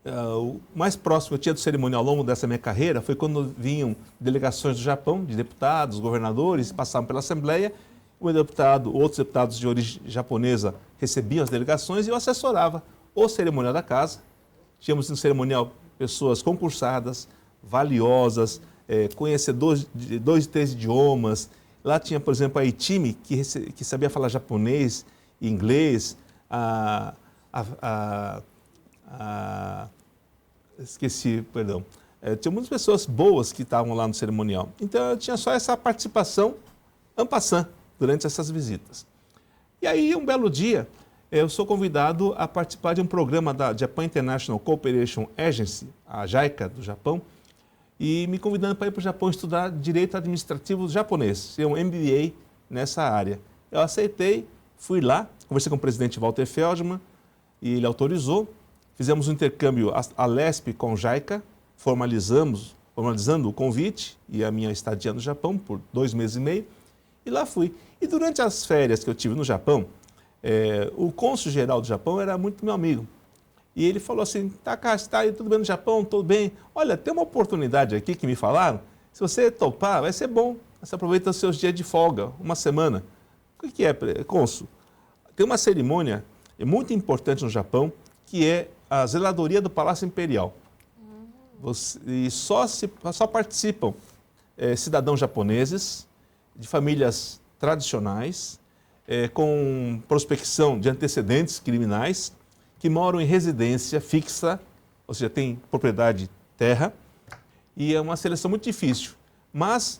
O mais próximo que eu tinha do cerimonial ao longo dessa minha carreira foi quando vinham delegações do Japão, de deputados, governadores, passavam pela Assembleia, outros deputados de origem japonesa recebiam as delegações e eu assessorava o cerimonial da casa. Tínhamos no cerimonial pessoas concursadas, valiosas, conhecedores de 2 e 3 idiomas. Lá tinha, por exemplo, a Itimi, que sabia falar japonês, inglês, esqueci, perdão. Tinha muitas pessoas boas que estavam lá no cerimonial. Então, eu tinha só essa participação en passant durante essas visitas. E aí, um belo dia, eu sou convidado a participar de um programa da Japan International Cooperation Agency, a JICA do Japão, e me convidando para ir para o Japão estudar Direito Administrativo Japonês, ser um MBA nessa área. Eu aceitei, fui lá, conversei com o presidente Walter Feldman e ele autorizou. Fizemos um intercâmbio, a LESP com JICA, formalizando o convite e a minha estadia no Japão por 2 meses e meio. E lá fui. E durante as férias que eu tive no Japão, o cônsul-geral do Japão era muito meu amigo. E ele falou assim, Takahashi, tá aí tudo bem no Japão? Tudo bem. Olha, tem uma oportunidade aqui que me falaram, se você topar, vai ser bom. Você aproveita os seus dias de folga, uma semana. O que é, cônsul? Tem uma cerimônia muito importante no Japão, que é a zeladoria do Palácio Imperial. E só participam cidadãos japoneses, de famílias tradicionais, com prospecção de antecedentes criminais, que moram em residência fixa, ou seja, tem propriedade terra, e é uma seleção muito difícil. Mas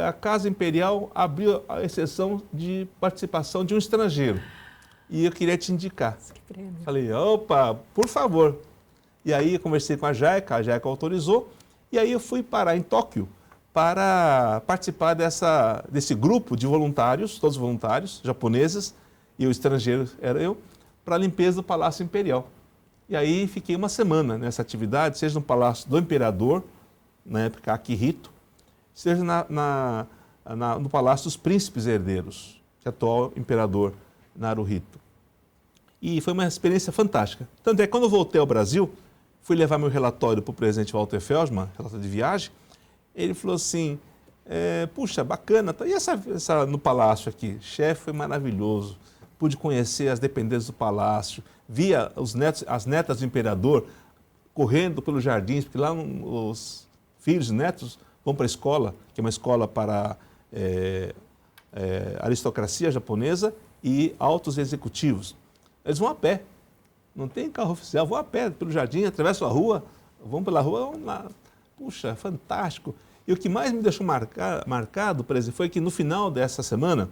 a Casa Imperial abriu a exceção de participação de um estrangeiro. E eu queria te indicar. Falei, opa, por favor. E aí eu conversei com a JICA autorizou, e aí eu fui parar em Tóquio para participar desse grupo de voluntários, todos voluntários, japoneses, e o estrangeiro era eu, para a limpeza do Palácio Imperial. E aí fiquei uma semana nessa atividade, seja no Palácio do Imperador, na época Akihito, seja no Palácio dos Príncipes Herdeiros, que é o atual Imperador Naruhito. E foi uma experiência fantástica. Tanto é que quando eu voltei ao Brasil, fui levar meu relatório para o presidente Walter Feldman, relatório de viagem, ele falou assim, puxa, bacana, e essa no palácio aqui? Chefe, foi maravilhoso. Pude conhecer as dependências do palácio, via as netas do imperador correndo pelos jardins, porque lá os filhos e netos vão para a escola, que é uma escola para aristocracia japonesa e altos executivos. Eles vão a pé, não tem carro oficial, vão a pé pelo jardim, atravessam a rua, vão pela rua, vão lá. Puxa, fantástico. E o que mais me deixou marcado, por exemplo, foi que no final dessa semana,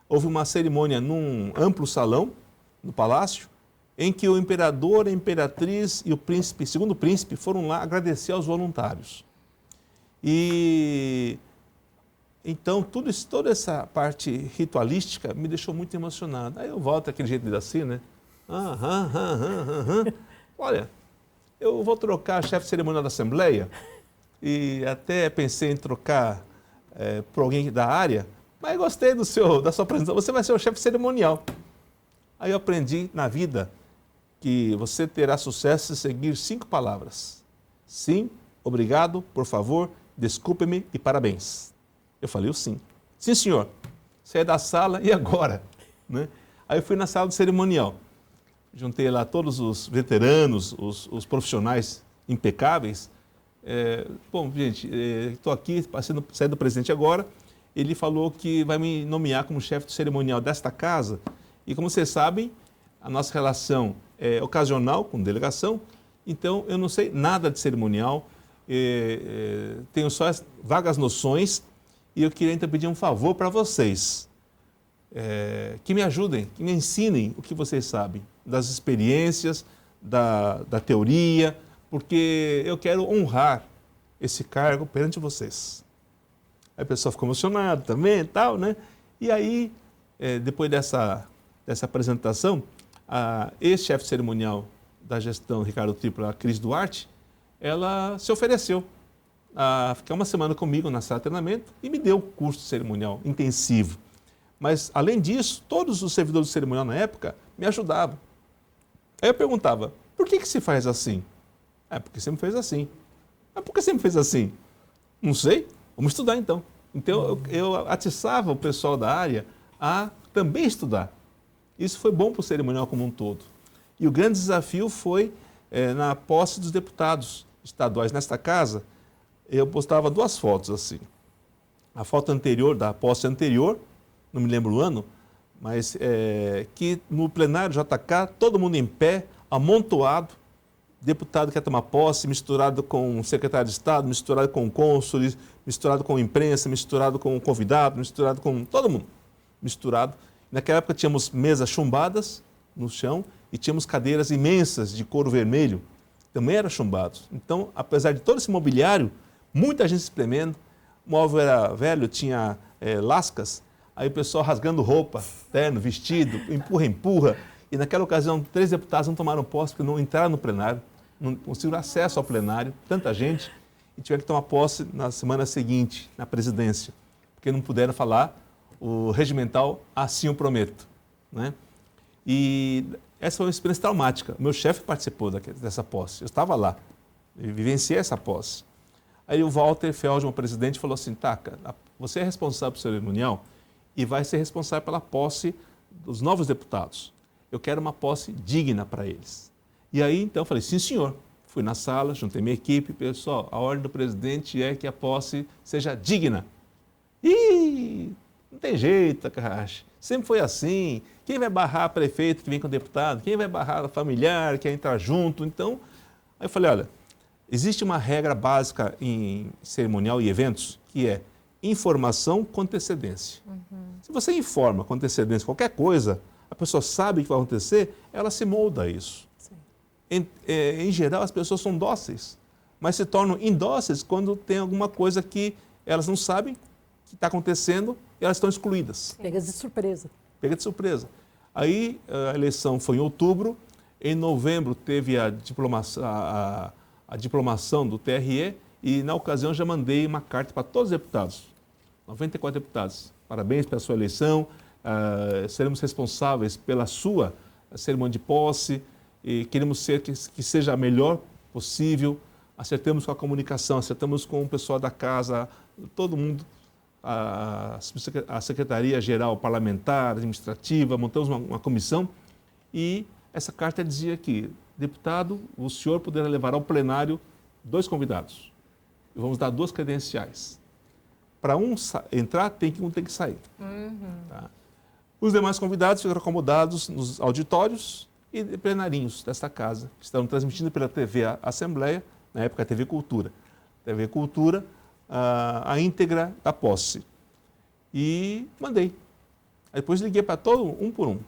houve uma cerimônia num amplo salão, no palácio, em que o imperador, a imperatriz e o príncipe, segundo príncipe, foram lá agradecer aos voluntários. E então toda essa parte ritualística me deixou muito emocionado. Aí eu volto aquele jeito de assim, né? Olha, eu vou trocar chefe cerimonial da Assembleia e até pensei em trocar por alguém da área, mas gostei da sua apresentação. Você vai ser o chefe cerimonial. Aí eu aprendi na vida que você terá sucesso se seguir 5 palavras. Sim, obrigado, por favor, desculpe-me e parabéns. Eu falei o sim. Sim, senhor. Saí da sala e agora? Né? Aí eu fui na sala do cerimonial. Juntei lá todos os veteranos, os profissionais impecáveis. Bom, gente, estou aqui, saindo do presidente agora. Ele falou que vai me nomear como chefe do cerimonial desta casa. E como vocês sabem, a nossa relação é ocasional com delegação, então eu não sei nada de cerimonial, tenho só as vagas noções e eu queria então pedir um favor para vocês, que me ajudem, que me ensinem o que vocês sabem, das experiências, da teoria, porque eu quero honrar esse cargo perante vocês. Aí a pessoa ficou emocionada também e tal, né? E aí, depois dessa apresentação, a ex-chefe cerimonial da gestão Ricardo Triplo, a Cris Duarte, ela se ofereceu a ficar uma semana comigo na sala de treinamento e me deu o curso cerimonial intensivo. Mas, além disso, todos os servidores do cerimonial na época me ajudavam. Aí eu perguntava, por que se faz assim? Porque sempre fez assim. Mas por que sempre fez assim? Não sei, vamos estudar então. Então, eu atiçava o pessoal da área a também estudar. Isso foi bom para o cerimonial como um todo. E o grande desafio foi na posse dos deputados estaduais. Nesta casa, eu postava 2 fotos assim. A foto anterior, da posse anterior, não me lembro o ano, mas que no plenário JK, todo mundo em pé, amontoado, deputado quer tomar posse, misturado com o secretário de Estado, misturado com cônsules, misturado com imprensa, misturado com convidado, misturado com todo mundo, misturado. Naquela época tínhamos mesas chumbadas no chão e tínhamos cadeiras imensas de couro vermelho, também eram chumbados. Então, apesar de todo esse mobiliário, muita gente se espremendo, o móvel era velho, tinha lascas, aí o pessoal rasgando roupa, terno, vestido, empurra. E naquela ocasião, 3 deputados não tomaram posse porque não entraram no plenário, não conseguiram acesso ao plenário, tanta gente, e tiveram que tomar posse na semana seguinte, na presidência, porque não puderam falar o regimental, assim eu prometo. Né? E essa foi uma experiência traumática. Meu chefe participou dessa posse, eu estava lá, eu vivenciei essa posse. Aí o Walter Feldman, o presidente, falou assim, tá, cara, você é responsável pelo cerimonial e vai ser responsável pela posse dos novos deputados. Eu quero uma posse digna para eles. E aí, então, eu falei, sim, senhor. Fui na sala, juntei minha equipe, pessoal, a ordem do presidente é que a posse seja digna. Ih, não tem jeito, Takahashi. Sempre foi assim. Quem vai barrar prefeito que vem com deputado? Quem vai barrar familiar, quer entrar junto? Então, aí eu falei, olha, existe uma regra básica em cerimonial e eventos, que é informação com antecedência. Se você informa com antecedência qualquer coisa, a pessoa sabe o que vai acontecer, ela se molda a isso. Em geral, as pessoas são dóceis, mas se tornam indóceis quando tem alguma coisa que elas não sabem que está acontecendo e elas estão excluídas. Pegas de surpresa. Pega de surpresa. Aí a eleição foi em outubro, em novembro teve a diplomação do TRE e na ocasião já mandei uma carta para todos os deputados, 94 deputados. Parabéns pela sua eleição, seremos responsáveis pela sua cerimônia de posse e queremos que seja a melhor possível. Acertamos com a comunicação, acertamos com o pessoal da casa, todo mundo, a Secretaria-Geral Parlamentar, Administrativa, montamos uma comissão e essa carta dizia que, deputado, o senhor poderá levar ao plenário 2 convidados. E vamos dar 2 credenciais. Para um entrar, um tem que sair. Tá? Os demais convidados ficaram acomodados nos auditórios e plenarinhos desta casa, que estão transmitindo pela TV Assembleia, na época a TV Cultura. TV Cultura, a íntegra da posse. E mandei. Aí depois liguei para todo um por um. O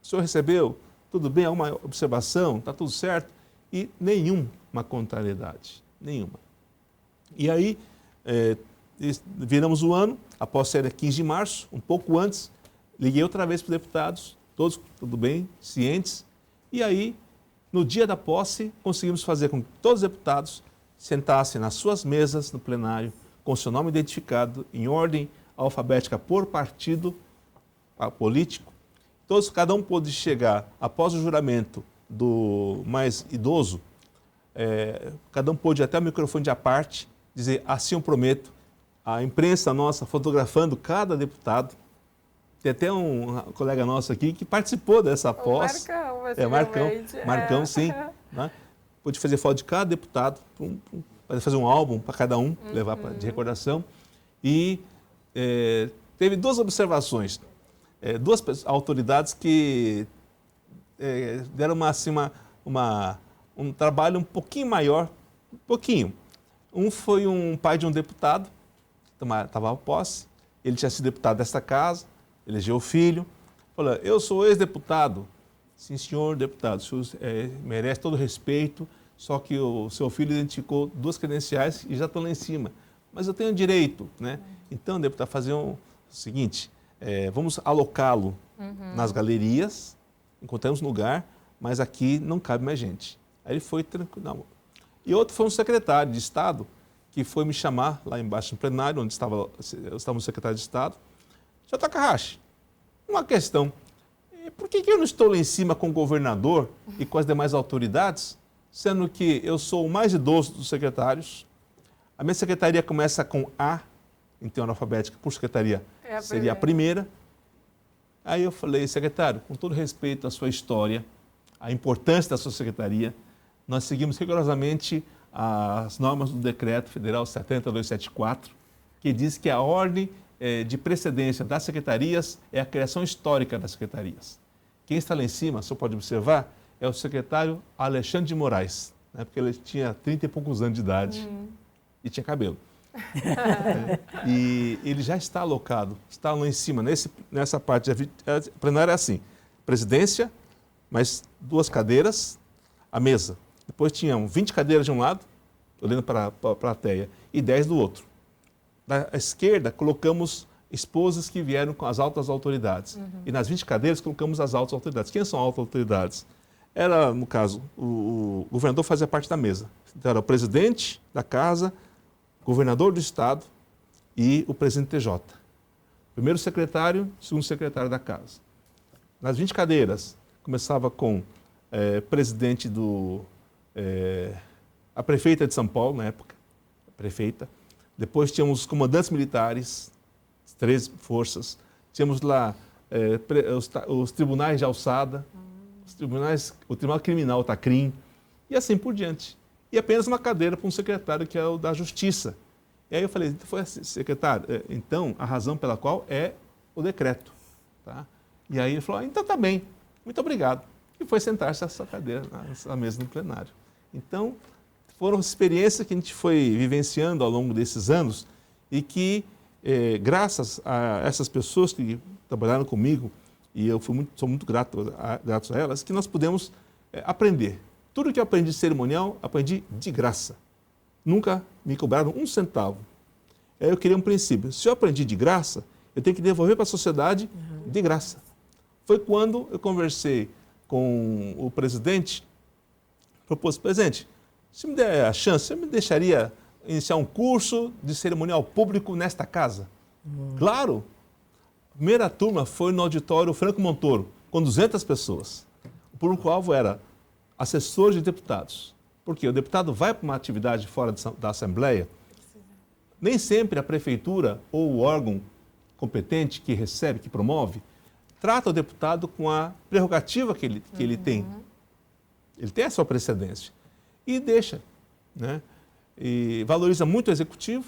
senhor recebeu? Tudo bem? Alguma observação? Está tudo certo? E nenhuma contrariedade. Nenhuma. E aí, viramos o ano, a posse era 15 de março, um pouco antes, liguei outra vez para os deputados, todos tudo bem, cientes, e aí, no dia da posse, conseguimos fazer com que todos os deputados sentassem nas suas mesas no plenário, com seu nome identificado, em ordem alfabética por partido político. Cada um pôde chegar, após o juramento do mais idoso, cada um pôde até o microfone à parte, dizer, assim eu prometo, a imprensa nossa fotografando cada deputado. Tem até um colega nosso aqui que participou dessa posse. Marcão, sim. Né? Pôde fazer foto de cada deputado, fazer um álbum para cada um, levar de recordação. E teve 2 observações. 2 autoridades que deram um trabalho um pouquinho maior, Um foi um pai de um deputado, que estava à posse, ele tinha sido deputado desta casa, elegeu o filho, falou, eu sou ex-deputado. Sim, senhor deputado, o senhor merece todo o respeito, só que o seu filho identificou 2 credenciais e já estão lá em cima. Mas eu tenho direito, né? Então, deputado, fazer o seguinte, vamos alocá-lo nas galerias, encontramos lugar, mas aqui não cabe mais gente. Aí ele foi tranquilo. Não. E outro foi um secretário de Estado, que foi me chamar lá embaixo no plenário, onde estava o secretário de Estado. Senhor Takahashi, uma questão. Por que eu não estou lá em cima com o governador e com as demais autoridades, sendo que eu sou o mais idoso dos secretários? A minha secretaria começa com A, em teoria alfabética, por secretaria, seria a primeira. Aí eu falei, secretário, com todo respeito à sua história, a importância da sua secretaria, nós seguimos rigorosamente as normas do Decreto Federal 70274, que diz que a ordem de precedência das secretarias é a criação histórica das secretarias. Quem está lá em cima, você pode observar, é o secretário Alexandre de Moraes, né, porque ele tinha 30 e poucos anos de idade e tinha cabelo. E ele já está alocado, está lá em cima, nessa parte. A plenária é assim, presidência, mais 2 cadeiras, a mesa. Depois tinham 20 cadeiras de um lado, olhando para a plateia, e 10 do outro. Da esquerda, colocamos esposas que vieram com as altas autoridades. E nas 20 cadeiras, colocamos as altas autoridades. Quem são altas autoridades? Era, no caso, o governador fazia parte da mesa. Então, era o presidente da casa, o governador do estado e o presidente do TJ. Primeiro secretário, segundo secretário da casa. Nas 20 cadeiras, Começava com presidente a prefeita de São Paulo, na época, a prefeita. Depois tínhamos os comandantes militares, as 3 forças. Tínhamos lá os tribunais de alçada, o Tribunal Criminal, o TACRIM, e assim por diante. E apenas uma cadeira para um secretário, que é o da Justiça. E aí eu falei, foi assim, secretário, então a razão pela qual é o decreto. Tá? E aí ele falou, então tá bem, muito obrigado. E foi sentar-se nessa cadeira, nessa mesa no plenário. Então, foram experiências que a gente foi vivenciando ao longo desses anos e que, graças a essas pessoas que trabalharam comigo, e eu sou muito grato a elas, que nós pudemos aprender. Tudo que eu aprendi de cerimonial, aprendi de graça. Nunca me cobraram um centavo. Aí eu queria um princípio. Se eu aprendi de graça, eu tenho que devolver para a sociedade de graça. Foi quando eu conversei com o presidente, propôs, presidente, se me der a chance, você me deixaria iniciar um curso de cerimonial público nesta casa? Claro! A primeira turma foi no auditório Franco Montoro, com 200 pessoas. O público-alvo era assessores de deputados. Porque o deputado vai para uma atividade fora da Assembleia, nem sempre a prefeitura ou o órgão competente que recebe, que promove, trata o deputado com a prerrogativa que ele tem. Ele tem a sua precedência. E deixa, né? E valoriza muito o executivo,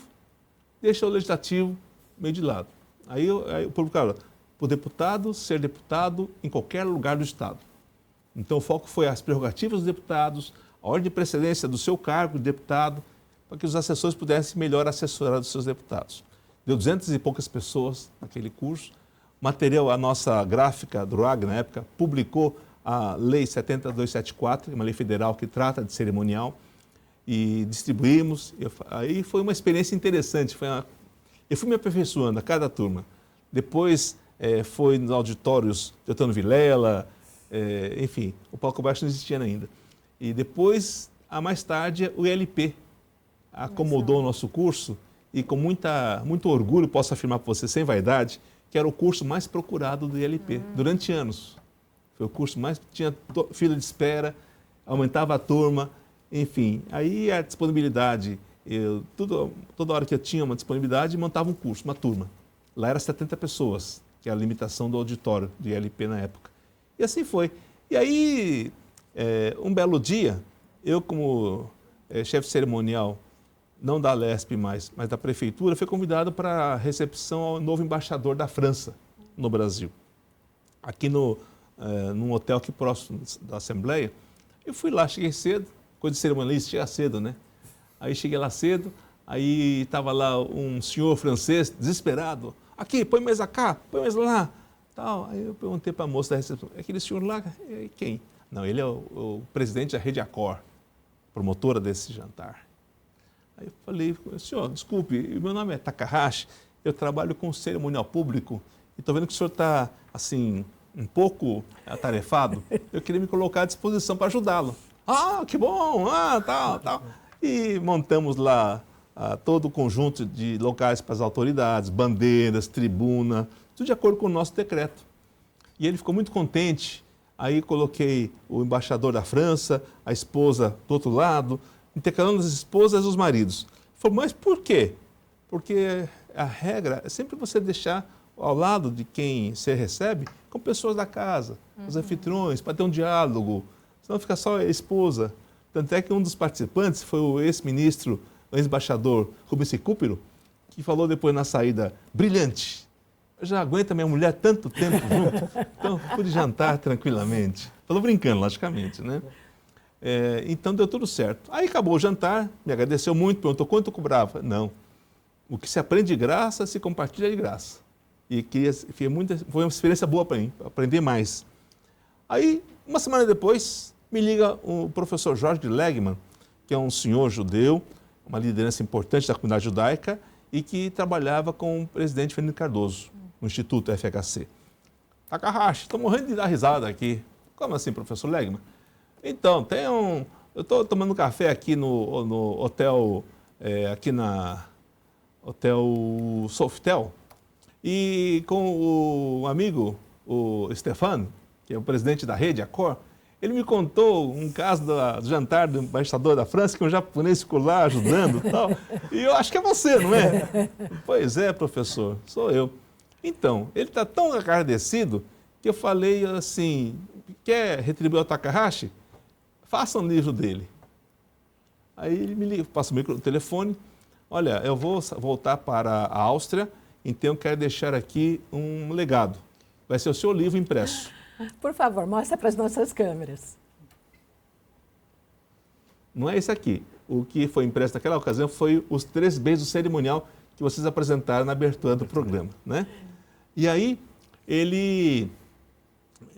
deixa o legislativo meio de lado. Aí o público fala, o deputado ser deputado em qualquer lugar do Estado. Então o foco foi as prerrogativas dos deputados, a ordem de precedência do seu cargo de deputado, para que os assessores pudessem melhor assessorar os seus deputados. Deu 200 e poucas pessoas naquele curso. Material, a nossa gráfica, DROAG, na época, publicou a Lei 70274, uma lei federal que trata de cerimonial, e distribuímos. Aí foi uma experiência interessante. Eu fui me aperfeiçoando a cada turma. Depois foi nos auditórios Teotano Vilela, enfim, o palco baixo não existia ainda. E depois, mais tarde, o ILP acomodou o nosso curso e com muito orgulho posso afirmar para você, sem vaidade, que era o curso mais procurado do ILP durante anos. Foi o curso mais... tinha fila de espera, aumentava a turma, enfim. Aí a disponibilidade, toda hora que eu tinha uma disponibilidade, montava um curso, uma turma. Lá era 70 pessoas, que era a limitação do auditório do ILP na época. E assim foi. E aí, um belo dia, eu como chefe cerimonial, não da Alesp mais, mas da prefeitura, fui convidado para a recepção ao novo embaixador da França no Brasil. Aqui num hotel aqui próximo da Assembleia. Eu fui lá, cheguei cedo, coisa de cerimonialista, chega cedo, né? Aí cheguei lá cedo, aí estava lá um senhor francês, desesperado. Aqui, põe mesa cá, põe mesa lá. Tal. Aí eu perguntei para a moça da recepção, aquele senhor lá, quem? Não, ele é o presidente da Rede Accor, promotora desse jantar. Aí eu falei, senhor, desculpe, meu nome é Takahashi, eu trabalho com cerimonial público e estou vendo que o senhor está, assim, um pouco atarefado. Eu queria me colocar à disposição para ajudá-lo. Ah, que bom, tal. E montamos lá todo o conjunto de locais para as autoridades, bandeiras, tribuna, tudo de acordo com o nosso decreto. E ele ficou muito contente. Aí coloquei o embaixador da França, a esposa do outro lado, intercalando as esposas e os maridos. Ele falou, mas por quê? Porque a regra é sempre você deixar ao lado de quem você recebe com pessoas da casa, os anfitriões, para ter um diálogo, senão fica só a esposa. Tanto é que um dos participantes foi o ex-ministro, o ex-embaixador Rubens Recupero, que falou depois na saída, brilhante, eu já aguento a minha mulher tanto tempo junto, então pude jantar tranquilamente. Falou brincando, logicamente, né? Então deu tudo certo. Aí acabou o jantar, me agradeceu muito, perguntou quanto eu cobrava. Não, o que se aprende de graça se compartilha de graça. E foi uma experiência boa para mim, aprender mais. Aí, uma semana depois, me liga o professor Jorge Legman, que é um senhor judeu, uma liderança importante da comunidade judaica e que trabalhava com o presidente Fernando Cardoso, no Instituto FHC. Takahashi, estou morrendo de dar risada aqui. Como assim, professor Legman? Então, eu estou tomando café aqui no hotel, aqui na Hotel Sofitel, e com o amigo, o Stefano, que é o presidente da rede, Accor, ele me contou um caso do jantar do embaixador da França, que um japonês ficou lá ajudando e tal. E eu acho que é você, não é? Pois é, professor, sou eu. Então, ele está tão agradecido que eu falei assim, quer retribuir o Takahashi? Faça um livro dele. Aí ele me liga, passa o telefone, olha, eu vou voltar para a Áustria, então eu quero deixar aqui um legado. Vai ser o seu livro impresso. Por favor, mostra para as nossas câmeras. Não é esse aqui. O que foi impresso naquela ocasião foi os 3 Bs do cerimonial que vocês apresentaram na abertura do programa, né? E aí ele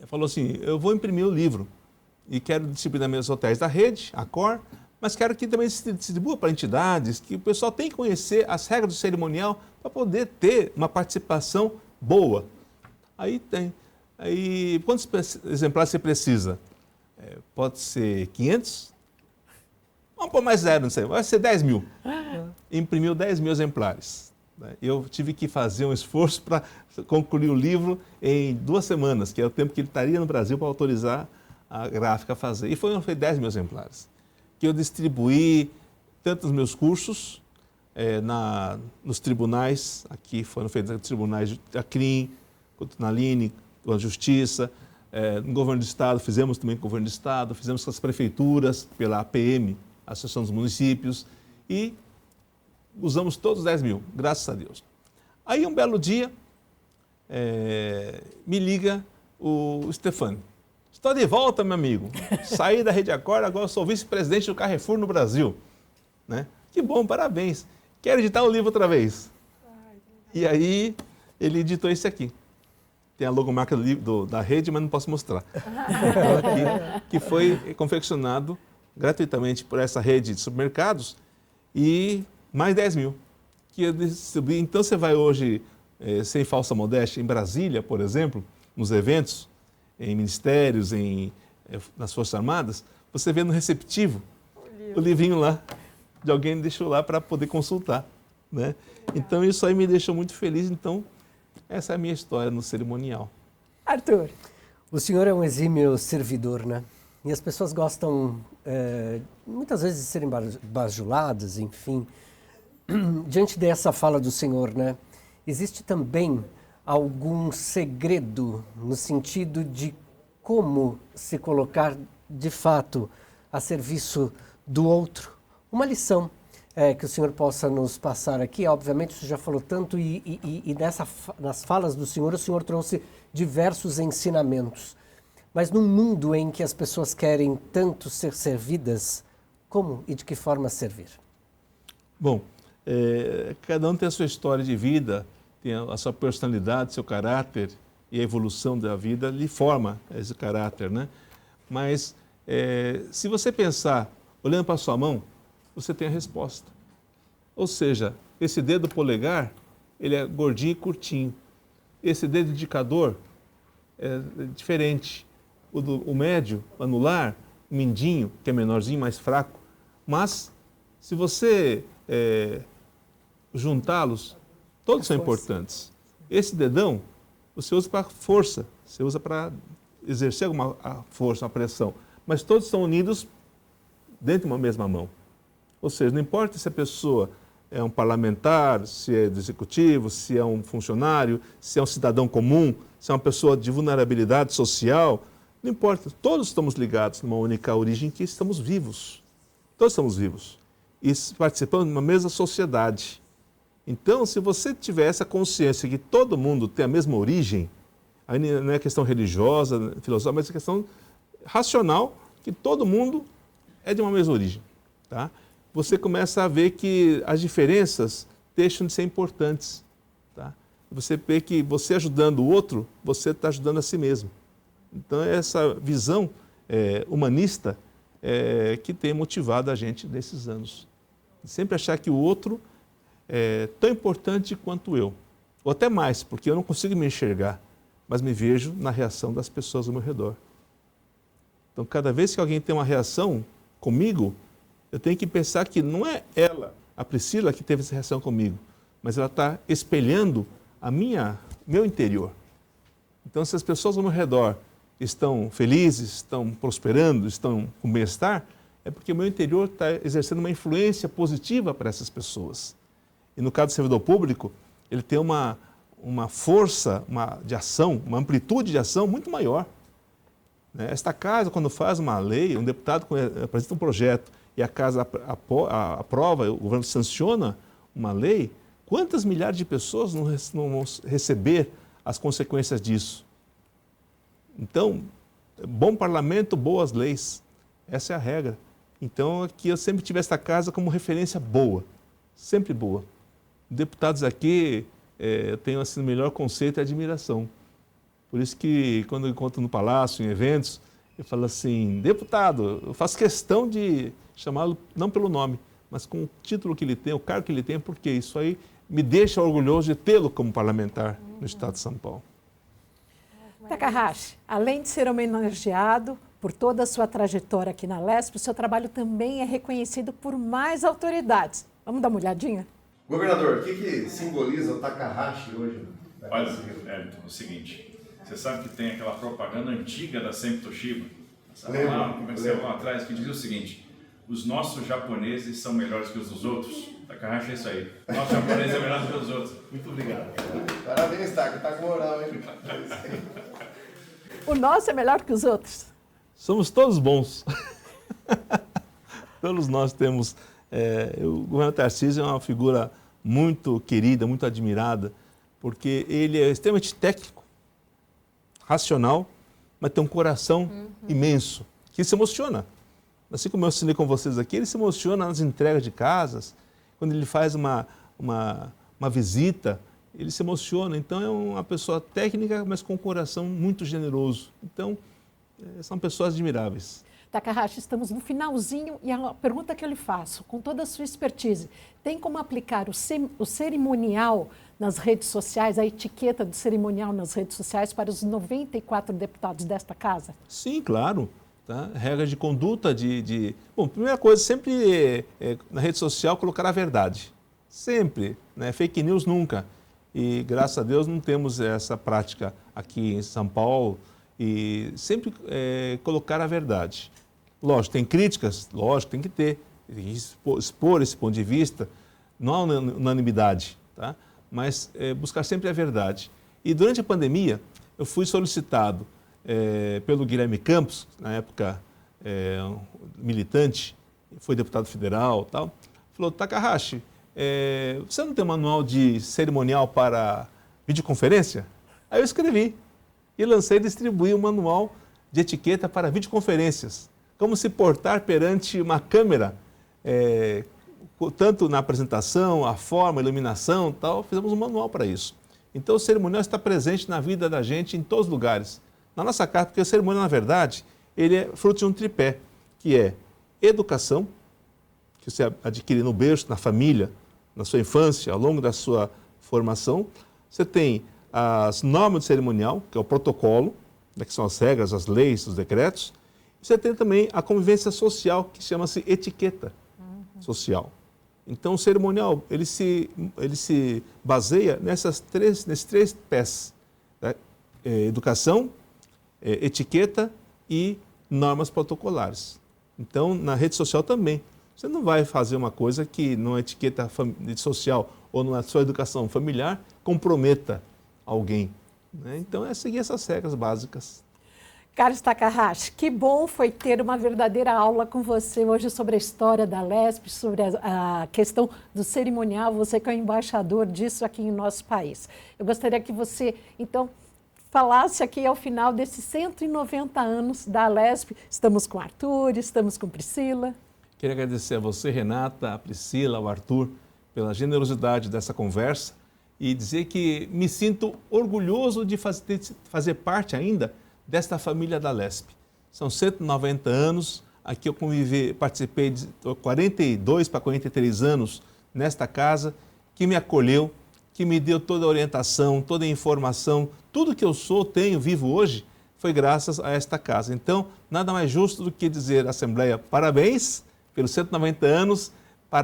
falou assim, eu vou imprimir o livro e quero distribuir nos meus hotéis da rede, Accor, mas quero que também se distribua para entidades, que o pessoal tem que conhecer as regras do cerimonial para poder ter uma participação boa. Aí tem. Aí, quantos exemplares você precisa? Pode ser 500? Vamos pôr mais 0, não sei, vai ser 10 mil. Imprimiu 10 mil exemplares. Eu tive que fazer um esforço para concluir o livro em 2 semanas, que é o tempo que ele estaria no Brasil para autorizar a gráfica a fazer. E foi 10 mil exemplares, que eu distribuí tanto nos meus cursos, nos tribunais, aqui foram feitos nos tribunais da CRIM, na Line, com a Justiça, no Governo do Estado, fizemos também com o Governo do Estado, fizemos com as prefeituras, pela APM, Associação dos Municípios, e usamos todos os 10 mil, graças a Deus. Aí um belo dia, me liga o Stefani. Estou de volta, meu amigo. Saí da Rede Accor, agora sou vice-presidente do Carrefour no Brasil. Né? Que bom, parabéns. Quero editar o livro outra vez. E aí ele editou esse aqui. Tem a logomarca da rede, mas não posso mostrar. Aqui, que foi confeccionado gratuitamente por essa rede de supermercados e mais 10 mil. Que eu distribuí. Então você vai hoje, sem falsa modéstia, em Brasília, por exemplo, nos eventos, em ministérios, nas Forças Armadas, você vê no receptivo o livrinho lá, de alguém deixou lá para poder consultar. Né? Então isso aí me deixou muito feliz. Então, essa é a minha história no cerimonial. Arthur. O senhor é um exímio servidor, né? E as pessoas gostam, muitas vezes, de serem bajuladas, enfim. Diante dessa fala do senhor, né? Existe também algum segredo no sentido de como se colocar, de fato, a serviço do outro? Uma lição que o senhor possa nos passar aqui. Obviamente, o senhor já falou tanto e nas falas do senhor, o senhor trouxe diversos ensinamentos. Mas num mundo em que as pessoas querem tanto ser servidas, como e de que forma servir? Bom, cada um tem a sua história de vida, tem a sua personalidade, seu caráter, e a evolução da vida lhe forma esse caráter, né? Mas se você pensar, olhando para a sua mão, você tem a resposta. Ou seja, esse dedo polegar, ele é gordinho e curtinho. Esse dedo indicador é diferente. O médio, o anular, o mindinho, que é menorzinho, mais fraco. Mas, se você juntá-los, todos são importantes. Esse dedão, você usa para força, você usa para exercer alguma força, uma pressão. Mas todos estão unidos dentro de uma mesma mão. Ou seja, não importa se a pessoa é um parlamentar, se é do executivo, se é um funcionário, se é um cidadão comum, se é uma pessoa de vulnerabilidade social, não importa. Todos estamos ligados numa única origem, que estamos vivos. Todos estamos vivos. E participamos de uma mesma sociedade. Então, se você tiver essa consciência que todo mundo tem a mesma origem, aí não é questão religiosa, filosófica, mas é questão racional, que todo mundo é de uma mesma origem. Tá? Você começa a ver que as diferenças deixam de ser importantes. Tá? Você vê que você ajudando o outro, você está ajudando a si mesmo. Então, essa visão humanista que tem motivado a gente nesses anos. Sempre achar que o outro é tão importante quanto eu. Ou até mais, porque eu não consigo me enxergar, mas me vejo na reação das pessoas ao meu redor. Então, cada vez que alguém tem uma reação comigo, eu tenho que pensar que não é ela, a Priscila, que teve essa reação comigo, mas ela está espelhando meu interior. Então, se as pessoas ao meu redor estão felizes, estão prosperando, estão com bem-estar, é porque o meu interior está exercendo uma influência positiva para essas pessoas. E no caso do servidor público, ele tem uma força de ação, uma amplitude de ação muito maior. Esta casa, quando faz uma lei, um deputado apresenta um projeto e a casa aprova, o governo sanciona uma lei, quantas milhares de pessoas não vão receber as consequências disso? Então, bom parlamento, boas leis. Essa é a regra. Então, aqui eu sempre tive esta casa como referência boa, sempre boa. Deputados aqui, eu tenho assim, o melhor conceito e admiração. Por isso que, quando eu encontro no Palácio, em eventos, eu falo assim, deputado, eu faço questão de chamá-lo não pelo nome, mas com o título que ele tem, o cargo que ele tem, porque isso aí me deixa orgulhoso de tê-lo como parlamentar no Estado de São Paulo. Takahashi, além de ser homenageado por toda a sua trajetória aqui na LESP, o seu trabalho também é reconhecido por mais autoridades. Vamos dar uma olhadinha? Governador, o que simboliza o Takahashi hoje? Olha, Elton, é o seguinte, você sabe que tem aquela propaganda antiga da Sempre Toshiba? Comercial lá atrás, que dizia o seguinte, os nossos japoneses são melhores que os dos outros. Takahashi é isso aí. Nosso japonês é melhor que os outros. Muito obrigado. Parabéns, Taka, tá com moral, hein? O nosso é melhor que os outros. Somos todos bons. Todos nós temos... o governador Tarcísio é uma figura muito querida, muito admirada, porque ele é extremamente técnico, racional, mas tem um coração imenso, que se emociona. Assim como eu assinei com vocês aqui, ele se emociona nas entregas de casas, quando ele faz uma visita, ele se emociona. Então, é uma pessoa técnica, mas com um coração muito generoso. Então, são pessoas admiráveis. Takahashi, estamos no finalzinho e a pergunta que eu lhe faço, com toda a sua expertise, tem como aplicar o cerimonial nas redes sociais, a etiqueta do cerimonial nas redes sociais para os 94 deputados desta casa? Sim, claro. Tá? Regras de conduta, Bom, primeira coisa, sempre na rede social colocar a verdade. Sempre. Né? Fake news nunca. E graças a Deus não temos essa prática aqui em São Paulo. E sempre colocar a verdade. Lógico, tem críticas? Lógico, tem que ter. Tem que expor esse ponto de vista. Não há unanimidade, tá? Mas buscar sempre a verdade. E durante a pandemia, eu fui solicitado pelo Guilherme Campos, na época militante, foi deputado federal e tal, falou, Takahashi, você não tem manual de cerimonial para videoconferência? Aí eu escrevi e lancei e distribuí um manual de etiqueta para videoconferências. Como se portar perante uma câmera, tanto na apresentação, a forma, a iluminação, tal, fizemos um manual para isso. Então o cerimonial está presente na vida da gente em todos os lugares. Na nossa casa, porque o cerimonial, na verdade, ele é fruto de um tripé, que é educação, que você adquire no berço, na família, na sua infância, ao longo da sua formação. Você tem as normas do cerimonial, que é o protocolo, que são as regras, as leis, os decretos. Você tem também a convivência social, que chama-se etiqueta social. Então, o cerimonial, ele se baseia nesses três pés, né? Educação, etiqueta e normas protocolares. Então, na rede social também. Você não vai fazer uma coisa que numa etiqueta social ou na sua educação familiar comprometa alguém. Né? Então, é seguir essas regras básicas. Carlos Takahashi, que bom foi ter uma verdadeira aula com você hoje sobre a história da LESP, sobre a questão do cerimonial, você que é o embaixador disso aqui em nosso país. Eu gostaria que você, então, falasse aqui ao final desses 190 anos da LESP. Estamos com o Arthur, estamos com Priscila. Queria agradecer a você, Renata, a Priscila, ao Arthur, pela generosidade dessa conversa e dizer que me sinto orgulhoso de fazer parte ainda desta família da LESP. São 190 anos, aqui eu participei de 42 para 43 anos nesta casa, que me acolheu, que me deu toda a orientação, toda a informação, tudo que eu sou, tenho, vivo hoje, foi graças a esta casa. Então, nada mais justo do que dizer à Assembleia parabéns pelos 190 anos,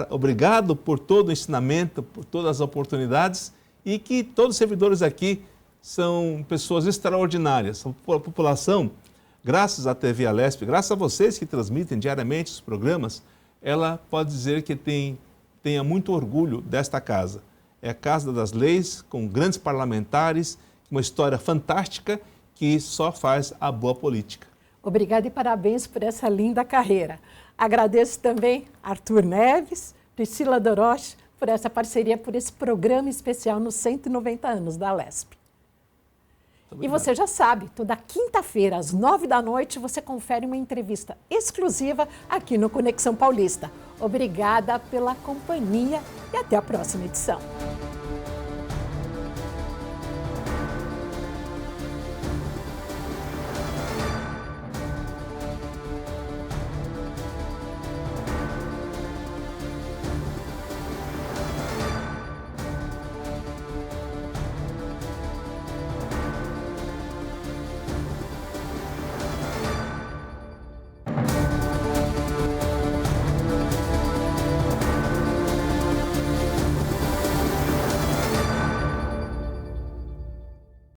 obrigado por todo o ensinamento, por todas as oportunidades e que todos os servidores aqui são pessoas extraordinárias, são a população graças à TV Alesp, graças a vocês que transmitem diariamente os programas, ela pode dizer que tenha muito orgulho desta casa. É a Casa das Leis, com grandes parlamentares, uma história fantástica que só faz a boa política. Obrigada e parabéns por essa linda carreira. Agradeço também Arthur Neves, Priscila Doroche, por essa parceria, por esse programa especial nos 190 anos da Alesp. E você já sabe, toda quinta-feira, às 9 da noite, você confere uma entrevista exclusiva aqui no Conexão Paulista. Obrigada pela companhia e até a próxima edição.